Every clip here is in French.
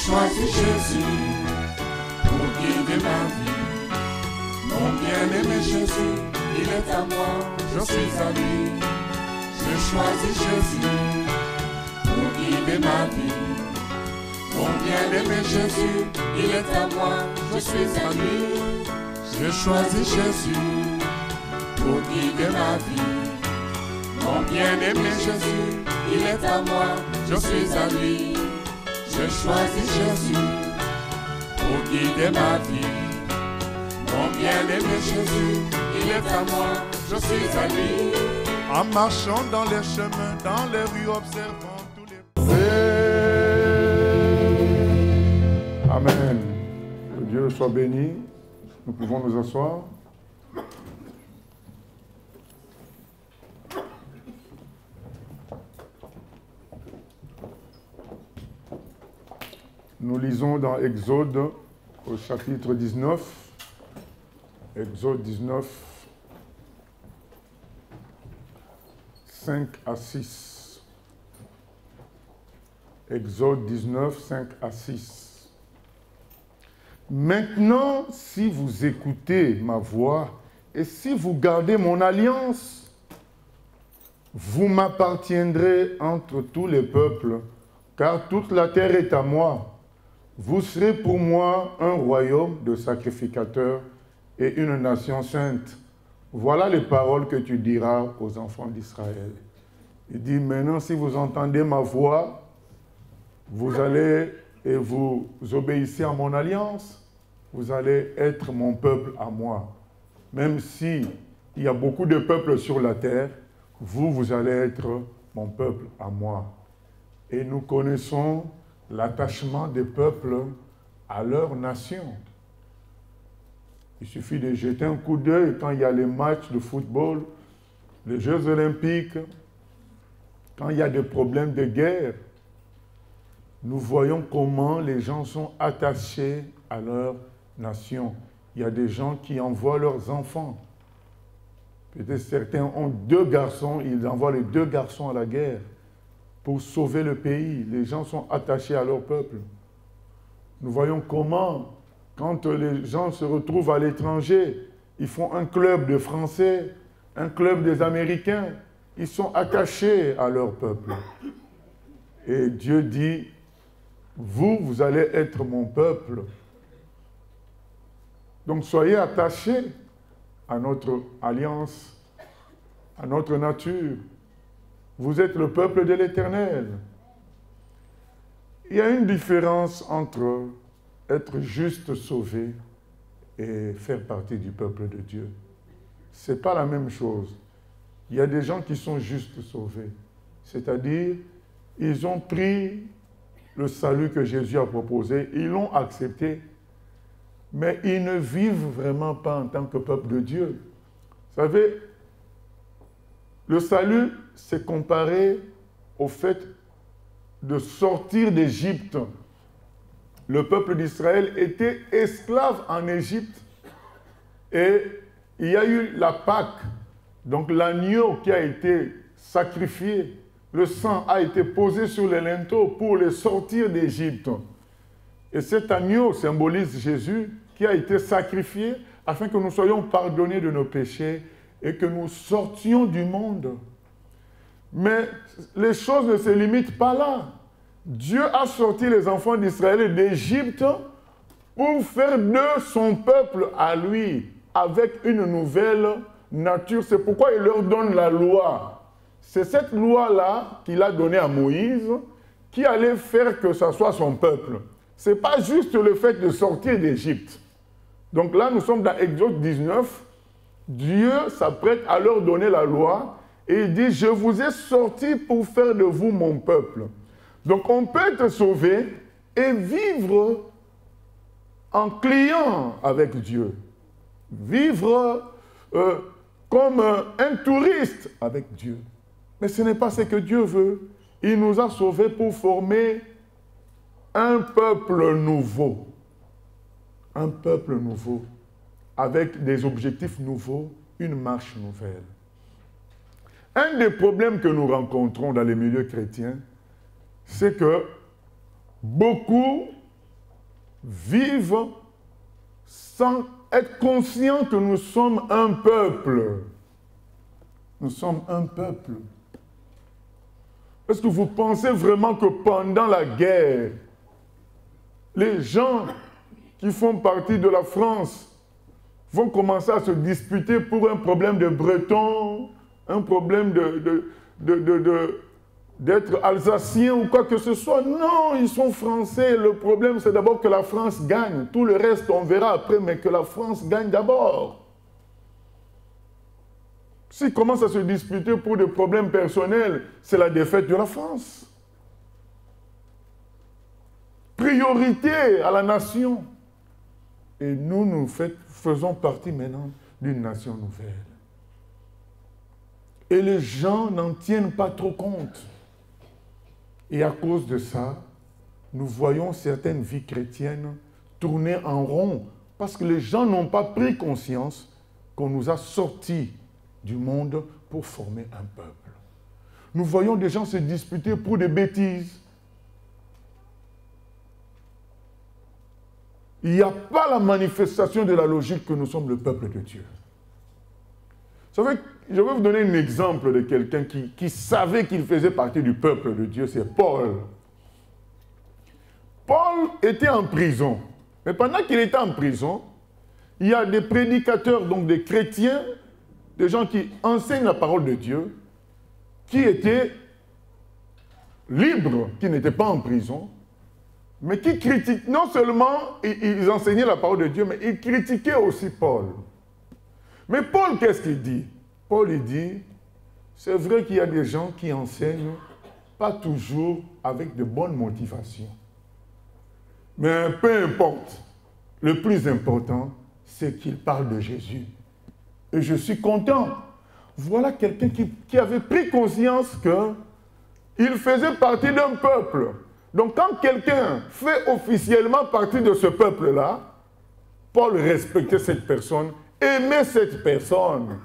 choisi Jésus pour guider ma vie. Mon bien-aimé Jésus, il est à moi, je suis à lui. J'ai choisi Jésus pour guider ma vie. Mon bien-aimé Jésus, il est à moi, je suis à lui. J'ai choisi Jésus pour guider ma vie. Mon bien-aimé Jésus, il est à moi, je suis à lui. J'ai choisi Jésus pour guider ma vie. Mon bien-aimé Jésus, il est à moi, je suis à lui. En marchant dans les chemins, dans les rues, observant tous les... Amen. Que Dieu soit béni. Nous pouvons nous asseoir. Nous lisons dans Exode au chapitre 19. Exode 19, 5 à 6. Exode 19, 5 à 6. Maintenant, si vous écoutez ma voix et si vous gardez mon alliance, vous m'appartiendrez entre tous les peuples, car toute la terre est à moi. Vous serez pour moi un royaume de sacrificateurs et une nation sainte. Voilà les paroles que tu diras aux enfants d'Israël. Il dit, maintenant, si vous entendez ma voix, vous allez et vous obéissez à mon alliance, vous allez être mon peuple à moi. Même s'il y a beaucoup de peuples sur la terre, vous allez être mon peuple à moi. Et nous connaissons l'attachement des peuples à leur nation. Il suffit de jeter un coup d'œil quand il y a les matchs de football, les Jeux olympiques, quand il y a des problèmes de guerre. Nous voyons comment les gens sont attachés à leur nation. Il y a des gens qui envoient leurs enfants. Peut-être certains ont 2 garçons, ils envoient les 2 garçons à la guerre pour sauver le pays. Les gens sont attachés à leur peuple. Nous voyons comment, quand les gens se retrouvent à l'étranger, ils font un club de Français, un club des Américains. Ils sont attachés à leur peuple. Et Dieu dit, vous allez être mon peuple. Donc soyez attachés à notre alliance, à notre nature. Vous êtes le peuple de l'Éternel. Il y a une différence entre être juste sauvé et faire partie du peuple de Dieu. Ce n'est pas la même chose. Il y a des gens qui sont juste sauvés. C'est-à-dire, ils ont pris le salut que Jésus a proposé, ils l'ont accepté, mais ils ne vivent vraiment pas en tant que peuple de Dieu. Vous savez, le salut, c'est comparé au fait de sortir d'Égypte. Le peuple d'Israël était esclave en Égypte et il y a eu la Pâque, donc l'agneau qui a été sacrifié. Le sang a été posé sur les linteaux pour les sortir d'Égypte. Et cet agneau symbolise Jésus qui a été sacrifié afin que nous soyons pardonnés de nos péchés et que nous sortions du monde. Mais les choses ne se limitent pas là. Dieu a sorti les enfants d'Israël d'Égypte pour faire de son peuple à lui, avec une nouvelle nature. C'est pourquoi il leur donne la loi. C'est cette loi-là qu'il a donnée à Moïse qui allait faire que ça soit son peuple. Ce n'est pas juste le fait de sortir d'Égypte. Donc là, nous sommes dans Exode 19. Dieu s'apprête à leur donner la loi et il dit « Je vous ai sortis pour faire de vous mon peuple ». Donc on peut être sauvé et vivre en client avec Dieu. Vivre comme un touriste avec Dieu. Mais ce n'est pas ce que Dieu veut. Il nous a sauvés pour former un peuple nouveau. Un peuple nouveau, avec des objectifs nouveaux, une marche nouvelle. Un des problèmes que nous rencontrons dans les milieux chrétiens, c'est que beaucoup vivent sans être conscients que nous sommes un peuple. Nous sommes un peuple. Est-ce que vous pensez vraiment que pendant la guerre, les gens qui font partie de la France vont commencer à se disputer pour un problème de breton, un problème d'être alsacien ou quoi que ce soit? Non, ils sont français. Le problème, c'est d'abord que la France gagne. Tout le reste, on verra après, mais que la France gagne d'abord. S'ils commencent à se disputer pour des problèmes personnels, c'est la défaite de la France. Priorité à la nation. Et nous faisons partie maintenant d'une nation nouvelle. Et les gens n'en tiennent pas trop compte. Et à cause de ça, nous voyons certaines vies chrétiennes tourner en rond parce que les gens n'ont pas pris conscience qu'on nous a sortis du monde pour former un peuple. Nous voyons des gens se disputer pour des bêtises. Il n'y a pas la manifestation de la logique que nous sommes le peuple de Dieu. Vous savez, je vais vous donner un exemple de quelqu'un qui savait qu'il faisait partie du peuple de Dieu, c'est Paul. Paul était en prison. Mais pendant qu'il était en prison, il y a des prédicateurs, donc des chrétiens, des gens qui enseignent la parole de Dieu, qui étaient libres, qui n'étaient pas en prison, mais qui critiquent, non seulement ils enseignaient la parole de Dieu, mais ils critiquaient aussi Paul. Mais Paul, qu'est-ce qu'il dit? Paul, il dit, c'est vrai qu'il y a des gens qui enseignent, pas toujours avec de bonnes motivations. Mais peu importe, le plus important, c'est qu'ils parlent de Jésus. Et je suis content. Voilà quelqu'un qui avait pris conscience qu'il faisait partie d'un peuple. Donc quand quelqu'un fait officiellement partie de ce peuple-là, Paul respectait cette personne, aimait cette personne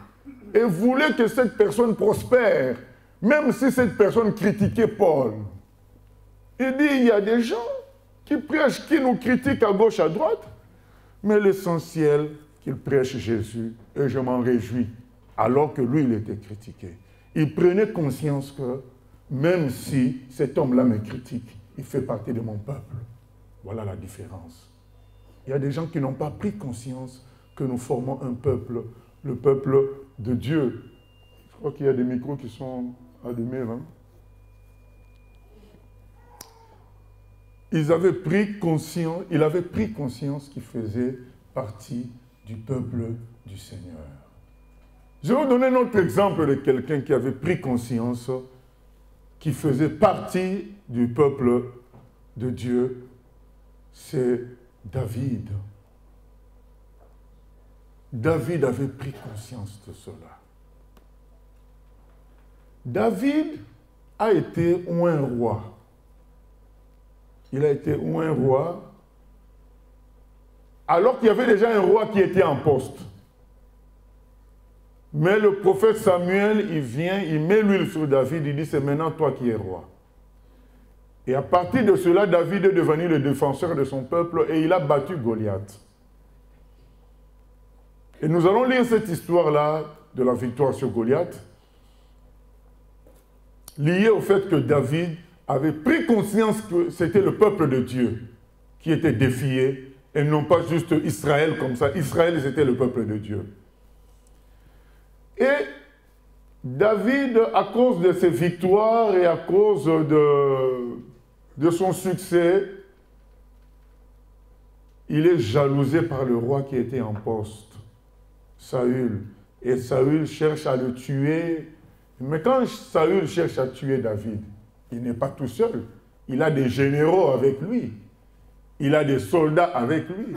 et voulait que cette personne prospère, même si cette personne critiquait Paul. Il dit, il y a des gens qui prêchent, qui nous critiquent à gauche, à droite, mais l'essentiel, qu'ils prêchent Jésus, et je m'en réjouis, alors que lui, il était critiqué. Il prenait conscience que, même si cet homme-là me critique, il fait partie de mon peuple. Voilà la différence. Il y a des gens qui n'ont pas pris conscience que nous formons un peuple, le peuple de Dieu. Je crois qu'il y a des micros qui sont allumés, hein? Il avait pris conscience qu'il faisait partie du peuple du Seigneur. Je vais vous donner un autre exemple de quelqu'un qui avait pris conscience qui faisait partie du peuple de Dieu. C'est David. David avait pris conscience de cela. David a été un roi. Il a été un roi alors qu'il y avait déjà un roi qui était en poste. Mais le prophète Samuel, il vient, il met l'huile sur David, il dit, c'est maintenant toi qui es roi. Et à partir de cela, David est devenu le défenseur de son peuple et il a battu Goliath. Et nous allons lire cette histoire-là de la victoire sur Goliath, liée au fait que David avait pris conscience que c'était le peuple de Dieu qui était défié et non pas juste Israël comme ça. Israël, c'était le peuple de Dieu. Et David, à cause de ses victoires et à cause de son succès, il est jalousé par le roi qui était en poste, Saül. Et Saül cherche à le tuer. Mais quand Saül cherche à tuer David, il n'est pas tout seul. Il a des généraux avec lui. Il a des soldats avec lui.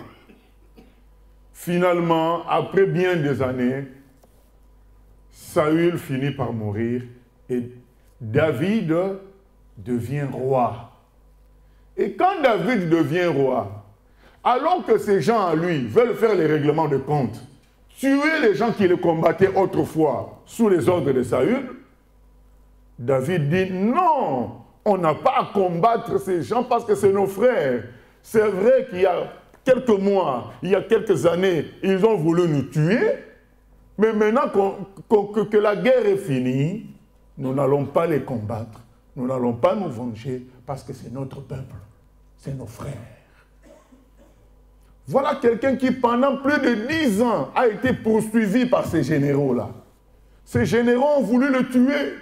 Finalement, après bien des années, Saül finit par mourir et David devient roi. Et quand David devient roi, alors que ces gens à lui veulent faire les règlements de compte, tuer les gens qui le combattaient autrefois sous les ordres de Saül, David dit non, on n'a pas à combattre ces gens parce que c'est nos frères. C'est vrai qu'il y a quelques mois, il y a quelques années, ils ont voulu nous tuer, mais maintenant que la guerre est finie, nous n'allons pas les combattre, nous n'allons pas nous venger, parce que c'est notre peuple, c'est nos frères. Voilà quelqu'un qui, pendant plus de 10 ans, a été poursuivi par ces généraux-là. Ces généraux ont voulu le tuer.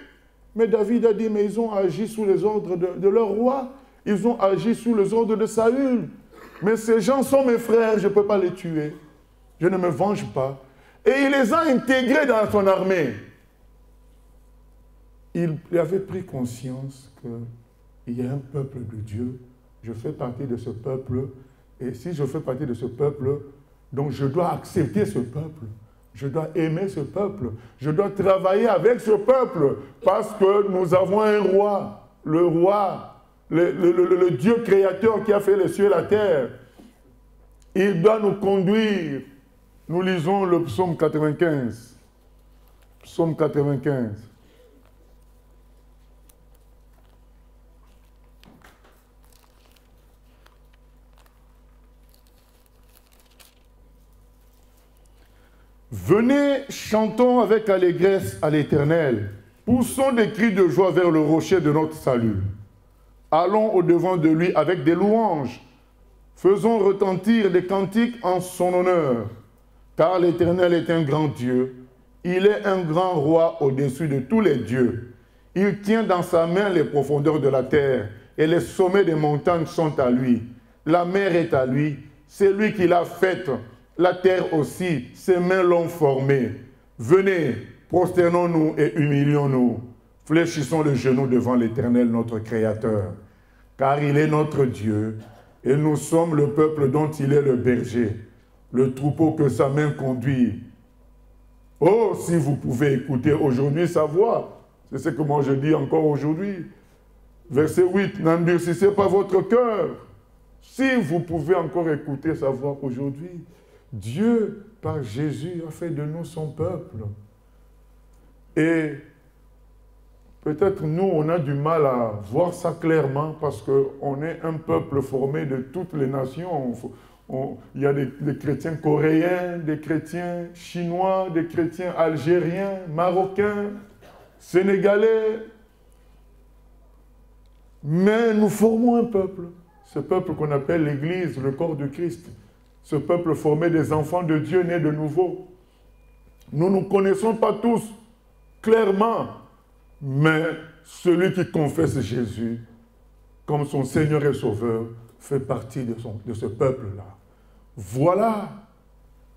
Mais David a dit, mais ils ont agi sous les ordres de leur roi. Ils ont agi sous les ordres de Saül. Mais ces gens sont mes frères, je ne peux pas les tuer. Je ne me venge pas. Et il les a intégrés dans son armée. Il avait pris conscience qu'il y a un peuple de Dieu. Je fais partie de ce peuple. Et si je fais partie de ce peuple, donc je dois accepter ce peuple. Je dois aimer ce peuple. Je dois travailler avec ce peuple. Parce que nous avons un roi. Le roi, le Dieu créateur qui a fait les cieux et la terre. Il doit nous conduire. Nous lisons le psaume 95. Psaume 95. Venez, chantons avec allégresse à l'Éternel. Poussons des cris de joie vers le rocher de notre salut. Allons au-devant de lui avec des louanges. Faisons retentir des cantiques en son honneur. Car l'Éternel est un grand Dieu. Il est un grand roi au-dessus de tous les dieux. Il tient dans sa main les profondeurs de la terre, et les sommets des montagnes sont à lui. La mer est à lui. C'est lui qui l'a faite. La terre aussi, ses mains l'ont formée. Venez, prosternons-nous et humilions-nous. Fléchissons le genou devant l'Éternel, notre Créateur. Car il est notre Dieu, et nous sommes le peuple dont il est le berger, le troupeau que sa main conduit. Oh, si vous pouvez écouter aujourd'hui sa voix, c'est ce que moi je dis encore aujourd'hui. Verset 8, n'endurcissez pas votre cœur. Si vous pouvez encore écouter sa voix aujourd'hui, Dieu, par Jésus, a fait de nous son peuple. Et peut-être nous, on a du mal à voir ça clairement parce qu'on est un peuple formé de toutes les nations. Il y a des chrétiens coréens, des chrétiens chinois, des chrétiens algériens, marocains, sénégalais. Mais nous formons un peuple. Ce peuple qu'on appelle l'Église, le corps de Christ. Ce peuple formé des enfants de Dieu nés de nouveau. Nous ne connaissons pas tous clairement, mais celui qui confesse Jésus comme son Seigneur et Sauveur fait partie de ce peuple-là. Voilà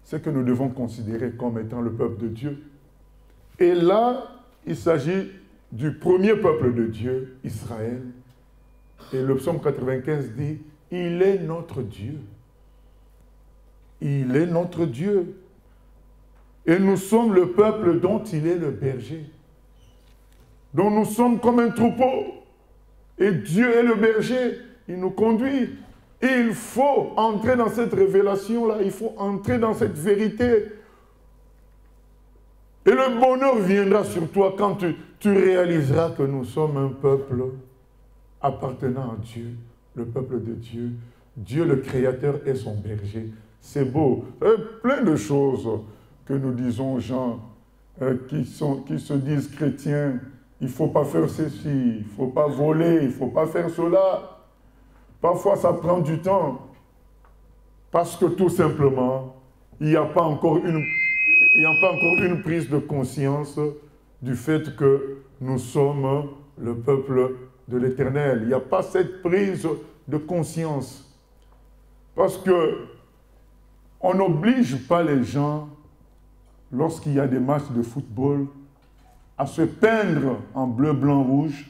ce que nous devons considérer comme étant le peuple de Dieu. Et là, il s'agit du premier peuple de Dieu, Israël. Et le psaume 95 dit, « Il est notre Dieu. » Il est notre Dieu. Et nous sommes le peuple dont il est le berger. Donc nous sommes comme un troupeau. Et Dieu est le berger. Il nous conduit. Et il faut entrer dans cette révélation-là. Il faut entrer dans cette vérité. Et le bonheur viendra sur toi quand tu réaliseras que nous sommes un peuple appartenant à Dieu, le peuple de Dieu. Dieu le Créateur est son berger. C'est beau. Plein de choses que nous disons aux gens qui se disent chrétiens. Il ne faut pas faire ceci, il ne faut pas voler, il ne faut pas faire cela. Parfois, ça prend du temps. Parce que tout simplement, il n'y a pas encore une prise de conscience du fait que nous sommes le peuple de l'Éternel. Il n'y a pas cette prise de conscience. Parce que on n'oblige pas les gens, lorsqu'il y a des matchs de football, à se peindre en bleu, blanc, rouge,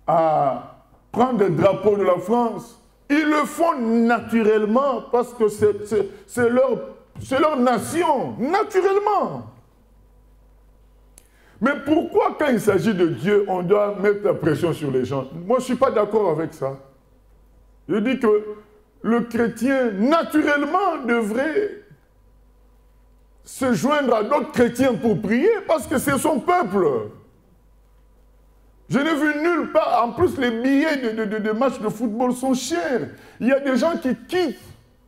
à prendre des drapeaux de la France. Ils le font naturellement parce que c'est leur nation, naturellement. Mais pourquoi, quand il s'agit de Dieu, on doit mettre la pression sur les gens? Moi, je ne suis pas d'accord avec ça. Je dis que le chrétien, naturellement, devrait se joindre à d'autres chrétiens pour prier parce que c'est son peuple. Je n'ai vu nulle part. En plus, les billets de matchs de football sont chers. Il y a des gens qui quittent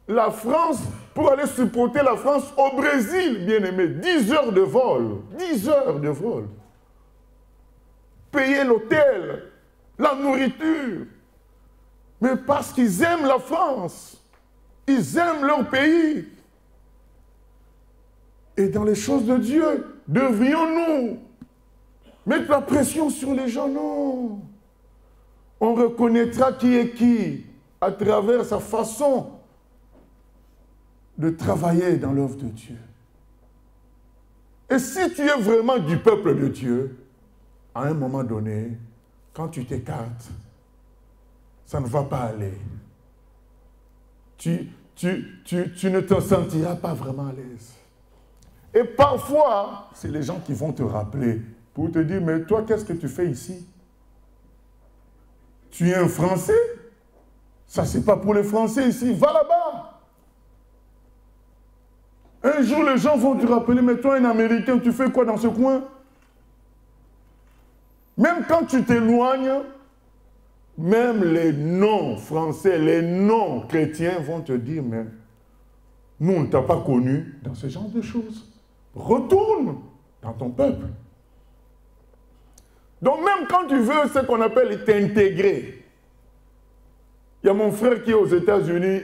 la France pour aller supporter la France au Brésil, bien aimé. 10 heures de vol. 10 heures de vol. Payer l'hôtel, la nourriture. Mais parce qu'ils aiment la France. Ils aiment leur pays. Et dans les choses de Dieu, devrions-nous mettre la pression sur les gens? Non. On reconnaîtra qui est qui à travers sa façon de travailler dans l'œuvre de Dieu. Et si tu es vraiment du peuple de Dieu, à un moment donné, quand tu t'écartes, ça ne va pas aller. Tu ne te sentiras pas vraiment à l'aise. Et parfois, c'est les gens qui vont te rappeler pour te dire, mais toi, qu'est-ce que tu fais ici? Tu es un Français? Ça, c'est pas pour les Français ici. Va là-bas. Un jour, les gens vont te rappeler, mais toi, un Américain, tu fais quoi dans ce coin? Même quand tu t'éloignes, même les non-français, les non-chrétiens vont te dire, mais nous, on ne t'a pas connu dans ce genre de choses. Retourne dans ton peuple. Donc même quand tu veux ce qu'on appelle t'intégrer, il y a mon frère qui est aux États-Unis,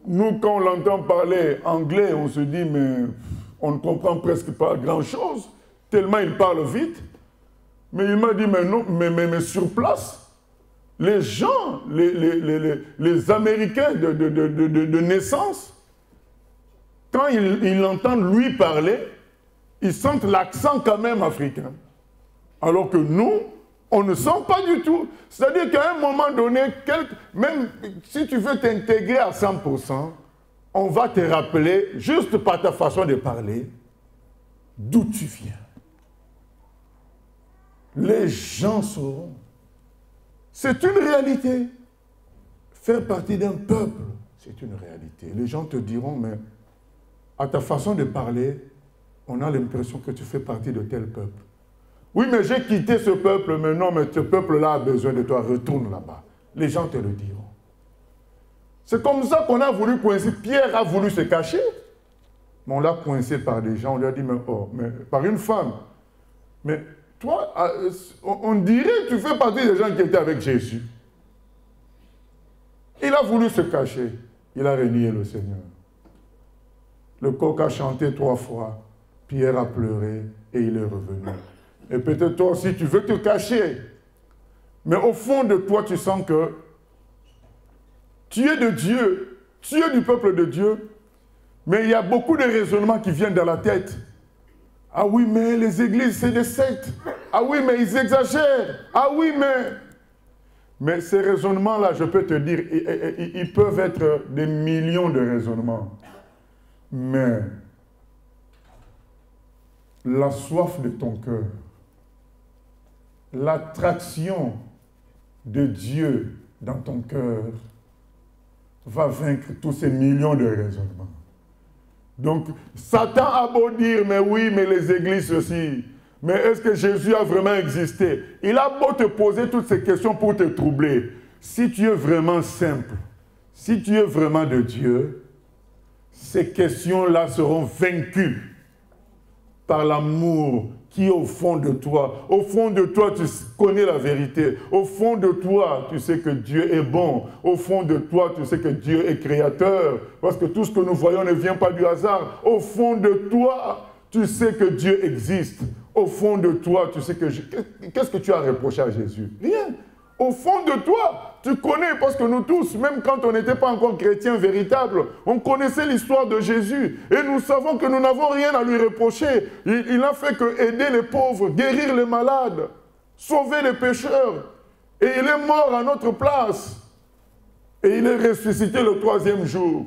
nous quand on l'entend parler anglais, on se dit mais on ne comprend presque pas grand-chose, tellement il parle vite. Mais il m'a dit mais non, mais sur place, les gens, les Américains de naissance, quand ils entendent lui parler, ils sentent l'accent quand même africain. Alors que nous, on ne sent pas du tout. C'est-à-dire qu'à un moment donné, même si tu veux t'intégrer à 100%, on va te rappeler, juste par ta façon de parler, d'où tu viens. Les gens sauront. C'est une réalité. Faire partie d'un peuple, c'est une réalité. Les gens te diront, mais à ta façon de parler, on a l'impression que tu fais partie de tel peuple. Oui, mais j'ai quitté ce peuple, mais non, mais ce peuple-là a besoin de toi, retourne là-bas. Les gens te le diront. C'est comme ça qu'on a voulu coincer. Pierre a voulu se cacher, mais on l'a coincé par des gens, on lui a dit, mais par une femme. Mais toi, on dirait que tu fais partie des gens qui étaient avec Jésus. Il a voulu se cacher, il a renié le Seigneur. Le coq a chanté 3 fois, Pierre a pleuré et il est revenu. Et peut-être toi aussi, tu veux te cacher. Mais au fond de toi, tu sens que tu es de Dieu, tu es du peuple de Dieu, mais il y a beaucoup de raisonnements qui viennent dans la tête. Ah oui, mais les églises, c'est des sectes. Ah oui, mais ils exagèrent. Ah oui, mais... Mais ces raisonnements-là, je peux te dire, ils peuvent être des millions de raisonnements. Mais la soif de ton cœur, l'attraction de Dieu dans ton cœur va vaincre tous ces millions de raisonnements. Donc, Satan a beau dire, mais oui, mais les églises aussi, mais est-ce que Jésus a vraiment existé? Il a beau te poser toutes ces questions pour te troubler. Si tu es vraiment simple, si tu es vraiment de Dieu, ces questions-là seront vaincues par l'amour qui est au fond de toi. Au fond de toi, tu connais la vérité. Au fond de toi, tu sais que Dieu est bon. Au fond de toi, tu sais que Dieu est créateur. Parce que tout ce que nous voyons ne vient pas du hasard. Au fond de toi, tu sais que Dieu existe. Au fond de toi, tu sais que... Qu'est-ce que tu as reproché à Jésus? Rien. Au fond de toi, tu connais, parce que nous tous, même quand on n'était pas encore chrétiens véritables, on connaissait l'histoire de Jésus. Et nous savons que nous n'avons rien à lui reprocher. Il n'a fait que aider les pauvres, guérir les malades, sauver les pécheurs. Et il est mort à notre place. Et il est ressuscité le 3e jour.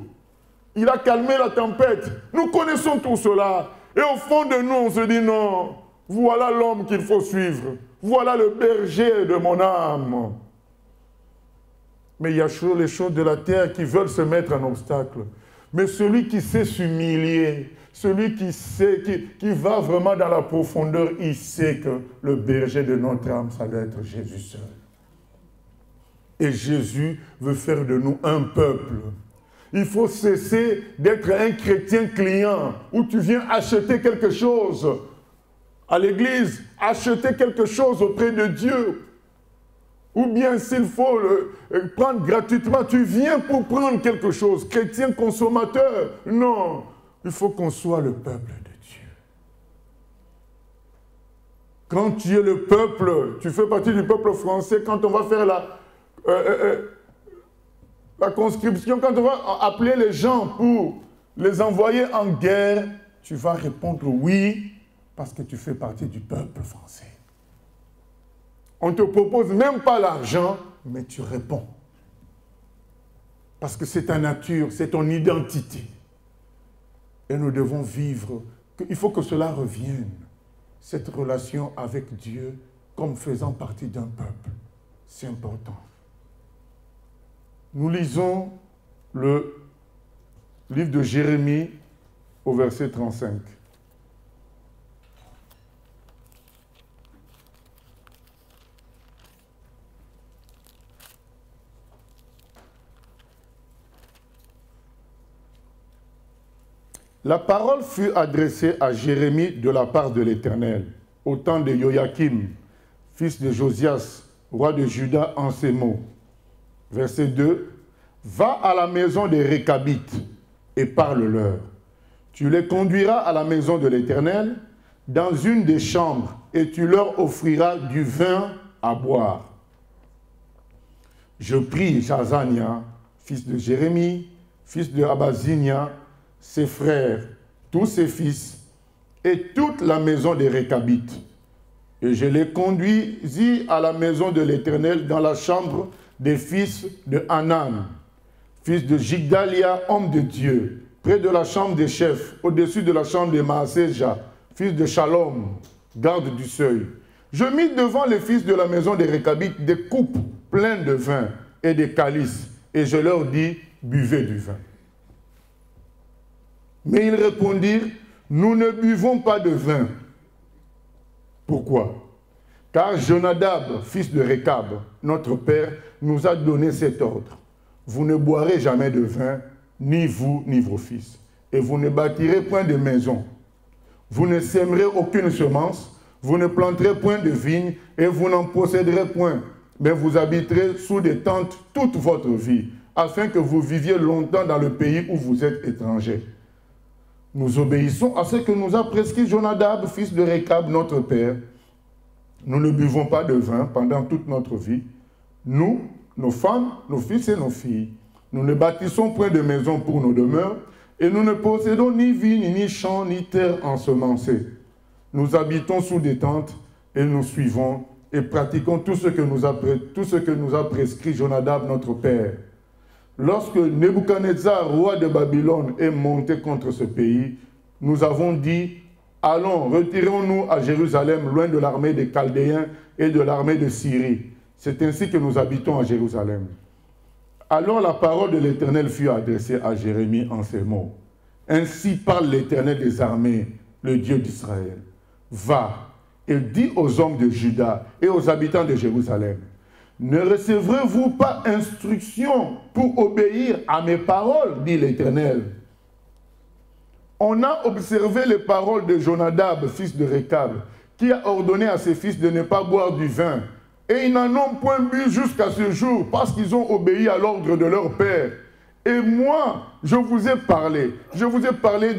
Il a calmé la tempête. Nous connaissons tout cela. Et au fond de nous, on se dit non, voilà l'homme qu'il faut suivre. Voilà le berger de mon âme. Mais il y a les choses de la terre qui veulent se mettre en obstacle. Mais celui qui sait s'humilier, Celui qui sait, qui va vraiment dans la profondeur, il sait que le berger de notre âme, ça doit être Jésus seul. Et Jésus veut faire de nous un peuple. Il faut cesser d'être un chrétien client où tu viens acheter quelque chose à l'église, acheter quelque chose auprès de Dieu. Ou bien s'il faut le prendre gratuitement, tu viens pour prendre quelque chose. Chrétien consommateur, non. Il faut qu'on soit le peuple de Dieu. Quand tu es le peuple, tu fais partie du peuple français, quand on va faire la conscription, quand on va appeler les gens pour les envoyer en guerre, tu vas répondre oui, parce que tu fais partie du peuple français. On ne te propose même pas l'argent, mais tu réponds. Parce que c'est ta nature, c'est ton identité. Et nous devons vivre, il faut que cela revienne, cette relation avec Dieu comme faisant partie d'un peuple. C'est important. Nous lisons le livre de Jérémie au verset 35. La parole fut adressée à Jérémie de la part de l'Éternel, au temps de Joachim, fils de Josias, roi de Juda, en ces mots. Verset 2. Va à la maison des Récabites et parle-leur. Tu les conduiras à la maison de l'Éternel, dans une des chambres, et tu leur offriras du vin à boire. Je pris Jazania, fils de Jérémie, fils de Abazinia, ses frères, tous ses fils, et toute la maison des Récabites. Et je les conduisis à la maison de l'Éternel dans la chambre des fils de Hanan, fils de Jigdalia, homme de Dieu, près de la chambre des chefs, au-dessus de la chambre de Maaseja, fils de Shalom, garde du seuil. Je mis devant les fils de la maison des Récabites des coupes pleines de vin et des calices, et je leur dis, buvez du vin. Mais ils répondirent, nous ne buvons pas de vin. Pourquoi? Car Jonadab, fils de Récab, notre père, nous a donné cet ordre. Vous ne boirez jamais de vin, ni vous, ni vos fils. Et vous ne bâtirez point de maison. Vous ne sèmerez aucune semence, vous ne planterez point de vigne, et vous n'en posséderez point. Mais vous habiterez sous des tentes toute votre vie, afin que vous viviez longtemps dans le pays où vous êtes étrangers. Nous obéissons à ce que nous a prescrit Jonadab, fils de Récab, notre père. Nous ne buvons pas de vin pendant toute notre vie. Nous, nos femmes, nos fils et nos filles, nous ne bâtissons point de maison pour nos demeures, et nous ne possédons ni vigne, ni champs, ni terre ensemencée. Nous habitons sous des tentes, et nous suivons et pratiquons tout ce que nous a prescrit Jonadab, notre père. Lorsque Nebuchadnezzar, roi de Babylone, est monté contre ce pays, nous avons dit, allons, retirons-nous à Jérusalem, loin de l'armée des Chaldéens et de l'armée de Syrie. C'est ainsi que nous habitons à Jérusalem. Alors la parole de l'Éternel fut adressée à Jérémie en ces mots. Ainsi parle l'Éternel des armées, le Dieu d'Israël. Va et dis aux hommes de Juda et aux habitants de Jérusalem, ne recevrez-vous pas instruction pour obéir à mes paroles, dit l'Éternel. On a observé les paroles de Jonadab, fils de Récab, qui a ordonné à ses fils de ne pas boire du vin. Et ils n'en ont point bu jusqu'à ce jour, parce qu'ils ont obéi à l'ordre de leur père. Et moi, je vous ai parlé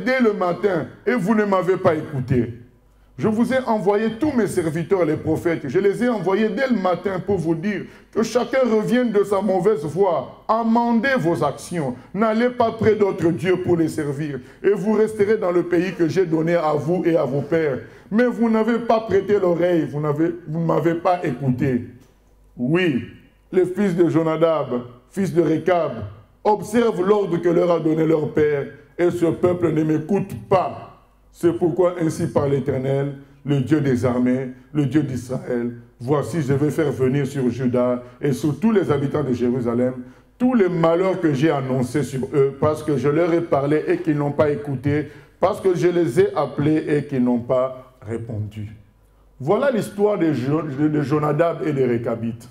dès le matin, et vous ne m'avez pas écouté. Je vous ai envoyé tous mes serviteurs, les prophètes. Je les ai envoyés dès le matin pour vous dire que chacun revienne de sa mauvaise voie. Amendez vos actions. N'allez pas près d'autres dieux pour les servir. Et vous resterez dans le pays que j'ai donné à vous et à vos pères. Mais vous n'avez pas prêté l'oreille. Vous ne m'avez pas écouté. Oui, les fils de Jonadab, fils de Récab, observent l'ordre que leur a donné leur père. Et ce peuple ne m'écoute pas. C'est pourquoi ainsi parle l'Éternel, le Dieu des armées, le Dieu d'Israël. Voici, je vais faire venir sur Juda et sur tous les habitants de Jérusalem tous les malheurs que j'ai annoncés sur eux, parce que je leur ai parlé et qu'ils n'ont pas écouté, parce que je les ai appelés et qu'ils n'ont pas répondu. Voilà l'histoire de Jonadab et des Récabites.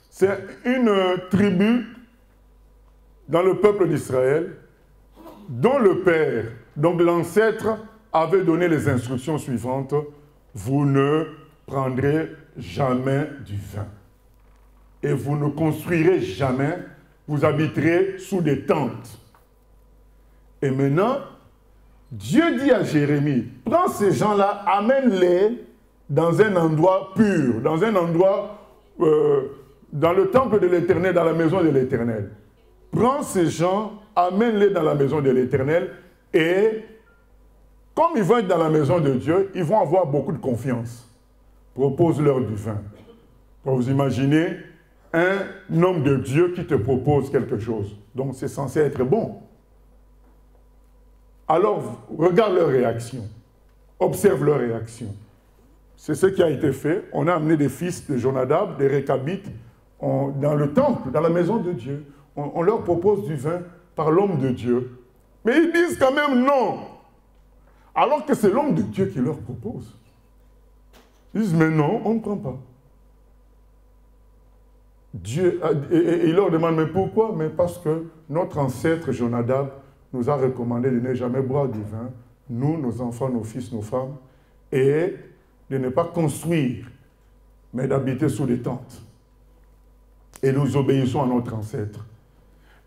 C'est une tribu dans le peuple d'Israël dont le père, donc l'ancêtre, avait donné les instructions suivantes. Vous ne prendrez jamais du vin. Et vous ne construirez jamais, vous habiterez sous des tentes. Et maintenant, Dieu dit à Jérémie, prends ces gens-là, amène-les dans un endroit pur, dans un endroit, dans le temple de l'Éternel, dans la maison de l'Éternel. Prends ces gens, amène-les dans la maison de l'Éternel et comme ils vont être dans la maison de Dieu, ils vont avoir beaucoup de confiance. Propose-leur du vin. Pour vous imaginer un homme de Dieu qui te propose quelque chose. Donc c'est censé être bon. Alors, regarde leur réaction. Observe leur réaction. C'est ce qui a été fait. On a amené des fils de Jonadab, des Récabites, dans le temple, dans la maison de Dieu. On leur propose du vin par l'homme de Dieu. Mais ils disent quand même non. Alors que c'est l'homme de Dieu qui leur propose. Ils disent, mais non, on ne prend pas. Dieu, et il leur demande, mais pourquoi? Mais parce que notre ancêtre Jonadab nous a recommandé de ne jamais boire du vin, nous, nos enfants, nos fils, nos femmes, et de ne pas construire, mais d'habiter sous des tentes. Et nous obéissons à notre ancêtre.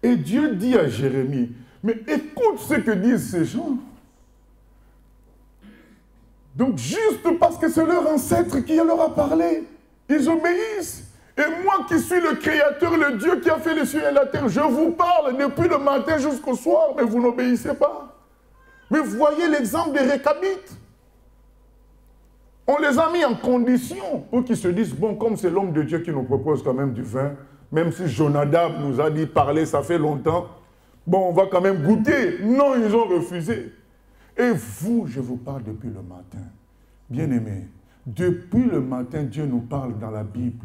Et Dieu dit à Jérémie, mais écoute ce que disent ces gens. Donc juste parce que c'est leur ancêtre qui leur a parlé, ils obéissent. Et moi qui suis le Créateur, le Dieu qui a fait les cieux et la terre, je vous parle depuis le matin jusqu'au soir, mais vous n'obéissez pas. Mais voyez l'exemple des Récabites. On les a mis en condition pour qu'ils se disent, bon, comme c'est l'homme de Dieu qui nous propose quand même du vin, même si Jonadab nous a dit parler, ça fait longtemps, bon, on va quand même goûter. Non, ils ont refusé. Et vous, je vous parle depuis le matin. Bien-aimés, depuis le matin, Dieu nous parle dans la Bible.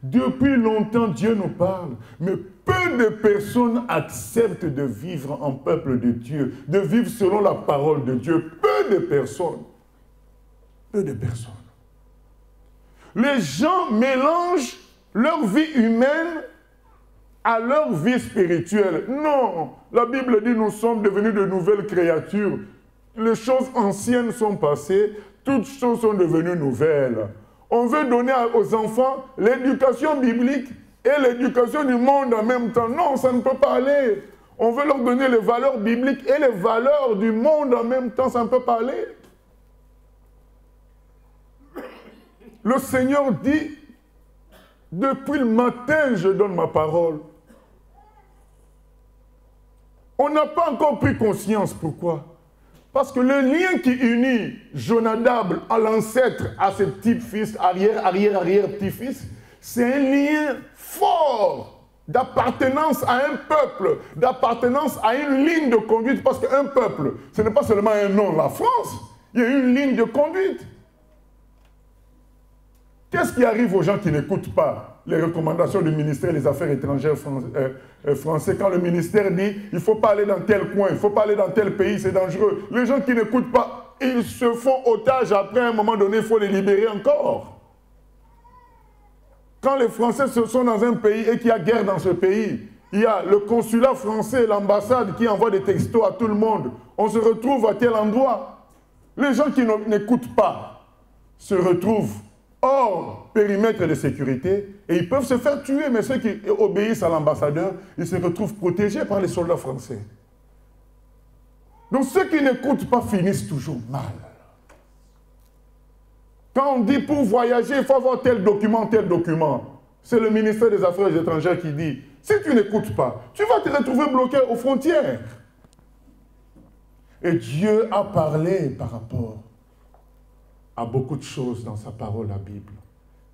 Depuis longtemps, Dieu nous parle, mais peu de personnes acceptent de vivre en peuple de Dieu, de vivre selon la parole de Dieu. Peu de personnes. Peu de personnes. Les gens mélangent leur vie humaine à leur vie spirituelle. Non, la Bible dit nous sommes devenus de nouvelles créatures. Les choses anciennes sont passées, toutes choses sont devenues nouvelles. On veut donner aux enfants l'éducation biblique et l'éducation du monde en même temps. Non, ça ne peut pas aller. On veut leur donner les valeurs bibliques et les valeurs du monde en même temps. Ça ne peut pas aller. Le Seigneur dit, depuis le matin, je donne ma parole. On n'a pas encore pris conscience. Pourquoi? Parce que le lien qui unit Jonadab à l'ancêtre, à ses petits-fils, arrière-petit-fils, c'est un lien fort d'appartenance à un peuple, d'appartenance à une ligne de conduite. Parce qu'un peuple, ce n'est pas seulement un nom, la France, il y a une ligne de conduite. Qu'est-ce qui arrive aux gens qui n'écoutent pas les recommandations du ministère des Affaires étrangères français quand le ministère dit il ne faut pas aller dans tel coin, il ne faut pas aller dans tel pays, c'est dangereux. Les gens qui n'écoutent pas, ils se font otages. Après, à un moment donné, il faut les libérer encore. Quand les Français sont dans un pays et qu'il y a guerre dans ce pays, il y a le consulat français, l'ambassade qui envoie des textos à tout le monde. On se retrouve à tel endroit. Les gens qui n'écoutent pas se retrouvent hors périmètre de sécurité et ils peuvent se faire tuer, mais ceux qui obéissent à l'ambassadeur, ils se retrouvent protégés par les soldats français. Donc ceux qui n'écoutent pas finissent toujours mal. Quand on dit pour voyager, il faut avoir tel document, c'est le ministère des Affaires étrangères qui dit, si tu n'écoutes pas, tu vas te retrouver bloqué aux frontières. Et Dieu a parlé par rapport à beaucoup de choses dans sa parole, la Bible.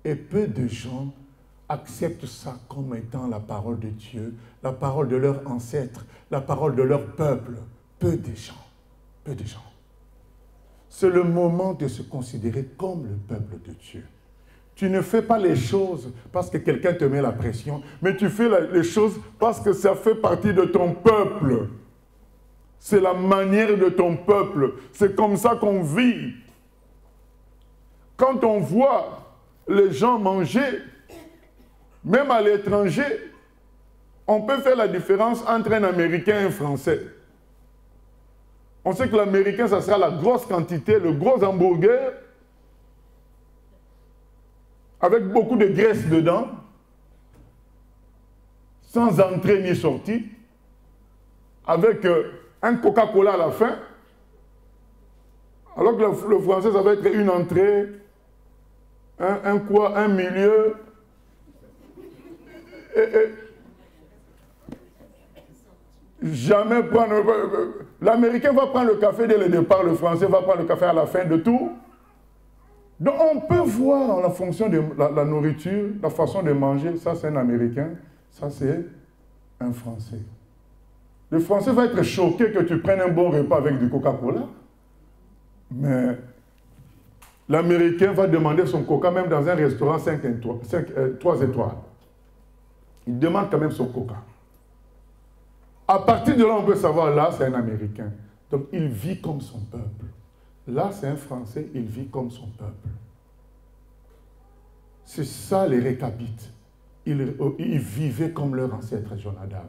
Et peu de gens acceptent ça comme étant la parole de Dieu, la parole de leurs ancêtres, la parole de leur peuple. Peu de gens. Peu de gens. C'est le moment de se considérer comme le peuple de Dieu. Tu ne fais pas les choses parce que quelqu'un te met la pression, mais tu fais les choses parce que ça fait partie de ton peuple. C'est la manière de ton peuple. C'est comme ça qu'on vit. Quand on voit les gens manger, même à l'étranger, on peut faire la différence entre un Américain et un Français. On sait que l'Américain, ça sera la grosse quantité, le gros hamburger, avec beaucoup de graisse dedans, sans entrée ni sortie, avec un Coca-Cola à la fin, alors que le français, ça va être une entrée, un milieu, jamais prendre... L'Américain va prendre le café dès le départ, le Français va prendre le café à la fin de tout. Donc on peut voir la fonction de la nourriture, la façon de manger, ça c'est un Américain, ça c'est un Français. Le Français va être choqué que tu prennes un bon repas avec du Coca-Cola, mais l'Américain va demander son Coca même dans un restaurant 3 étoiles. Il demande quand même son Coca. À partir de là, on peut savoir, là, c'est un Américain. Donc, il vit comme son peuple. Là, c'est un Français, il vit comme son peuple. C'est ça les Récabites. Ils vivaient comme leur ancêtre Jonadab.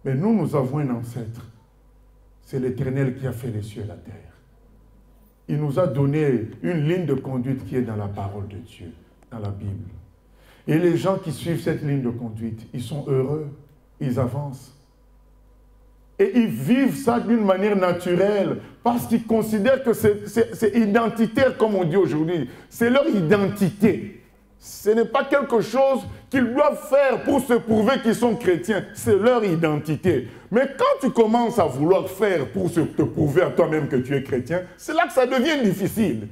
Mais nous avons un ancêtre. C'est l'Éternel qui a fait les cieux et la terre. Il nous a donné une ligne de conduite qui est dans la parole de Dieu, dans la Bible. Et les gens qui suivent cette ligne de conduite, ils sont heureux, ils avancent. Et ils vivent ça d'une manière naturelle, parce qu'ils considèrent que c'est identitaire, comme on dit aujourd'hui. C'est leur identité. Ce n'est pas quelque chose qu'ils doivent faire pour se prouver qu'ils sont chrétiens. C'est leur identité. Mais quand tu commences à vouloir faire pour te prouver à toi-même que tu es chrétien, c'est là que ça devient difficile.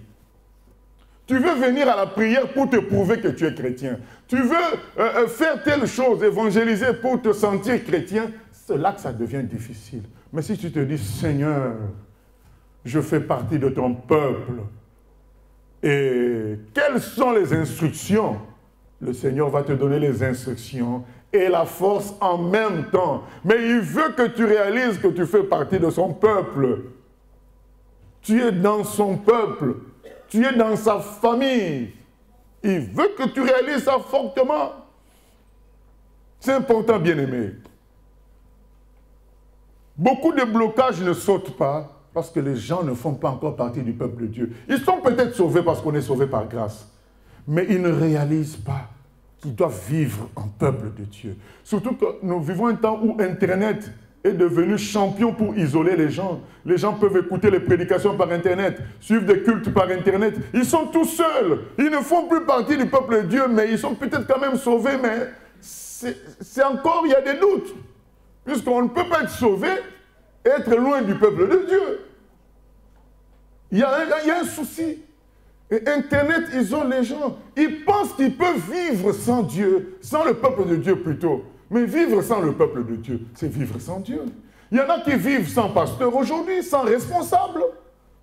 Tu veux venir à la prière pour te prouver que tu es chrétien. Tu veux faire telle chose, évangéliser pour te sentir chrétien. C'est là que ça devient difficile. Mais si tu te dis, Seigneur, je fais partie de ton peuple, et quelles sont les instructions? Le Seigneur va te donner les instructions et la force en même temps. Mais il veut que tu réalises que tu fais partie de son peuple. Tu es dans son peuple. Tu es dans sa famille. Il veut que tu réalises ça fortement. C'est important, bien-aimé. Beaucoup de blocages ne sautent pas parce que les gens ne font pas encore partie du peuple de Dieu. Ils sont peut-être sauvés parce qu'on est sauvés par grâce. Mais ils ne réalisent pas qu'ils doivent vivre en peuple de Dieu. Surtout que nous vivons un temps où Internet est devenu champion pour isoler les gens. Les gens peuvent écouter les prédications par Internet, suivre des cultes par Internet. Ils sont tous seuls. Ils ne font plus partie du peuple de Dieu, mais ils sont peut-être quand même sauvés, mais c'est encore, il y a des doutes. Puisqu'on ne peut pas être sauvé et être loin du peuple de Dieu. Il y a un souci. Et Internet isole les gens. Ils pensent qu'ils peuvent vivre sans Dieu, sans le peuple de Dieu plutôt. Mais vivre sans le peuple de Dieu, c'est vivre sans Dieu. Il y en a qui vivent sans pasteur aujourd'hui, sans responsable.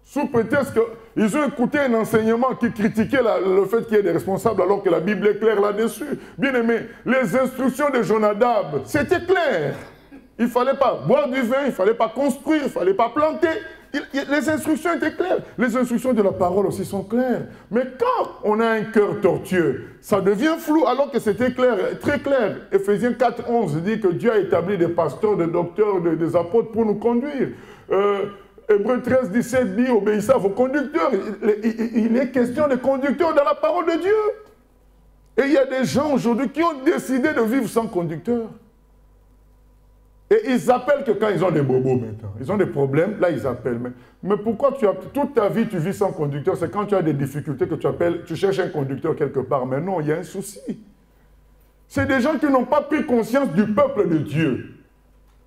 Sous prétexte qu'ils ont écouté un enseignement qui critiquait le fait qu'il y ait des responsables alors que la Bible est claire là-dessus. Bien aimé, les instructions de Jonadab, c'était clair. Il ne fallait pas boire du vin, il ne fallait pas construire, il ne fallait pas planter. Les instructions étaient claires. Les instructions de la parole aussi sont claires. Mais quand on a un cœur tortueux, ça devient flou alors que c'était clair, très clair. Éphésiens 4:11 dit que Dieu a établi des pasteurs, des docteurs, des apôtres pour nous conduire. Hébreux 13:17 dit obéissez à vos conducteurs. Il est question de conducteurs dans la parole de Dieu. Et il y a des gens aujourd'hui qui ont décidé de vivre sans conducteur. Et ils appellent que quand ils ont des bobos maintenant. Ils ont des problèmes, là ils appellent. Mais pourquoi toute ta vie tu vis sans conducteur? C'est quand tu as des difficultés que tu appelles, tu cherches un conducteur quelque part. Mais non, il y a un souci. C'est des gens qui n'ont pas pris conscience du peuple de Dieu.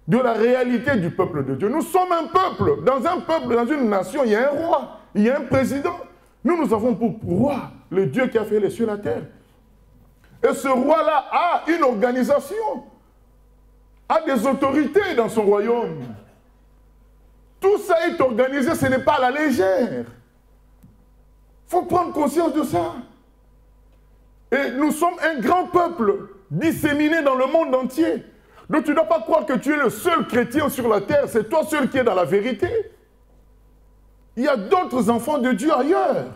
De la réalité du peuple de Dieu. Nous sommes un peuple. Dans un peuple, dans une nation, il y a un roi. Il y a un président. Nous avons pour roi le Dieu qui a fait les cieux et la terre. Et ce roi-là a une organisation. A des autorités dans son royaume. Tout ça est organisé, ce n'est pas à la légère. Il faut prendre conscience de ça. Et nous sommes un grand peuple disséminé dans le monde entier. Donc tu ne dois pas croire que tu es le seul chrétien sur la terre, c'est toi seul qui es dans la vérité. Il y a d'autres enfants de Dieu ailleurs.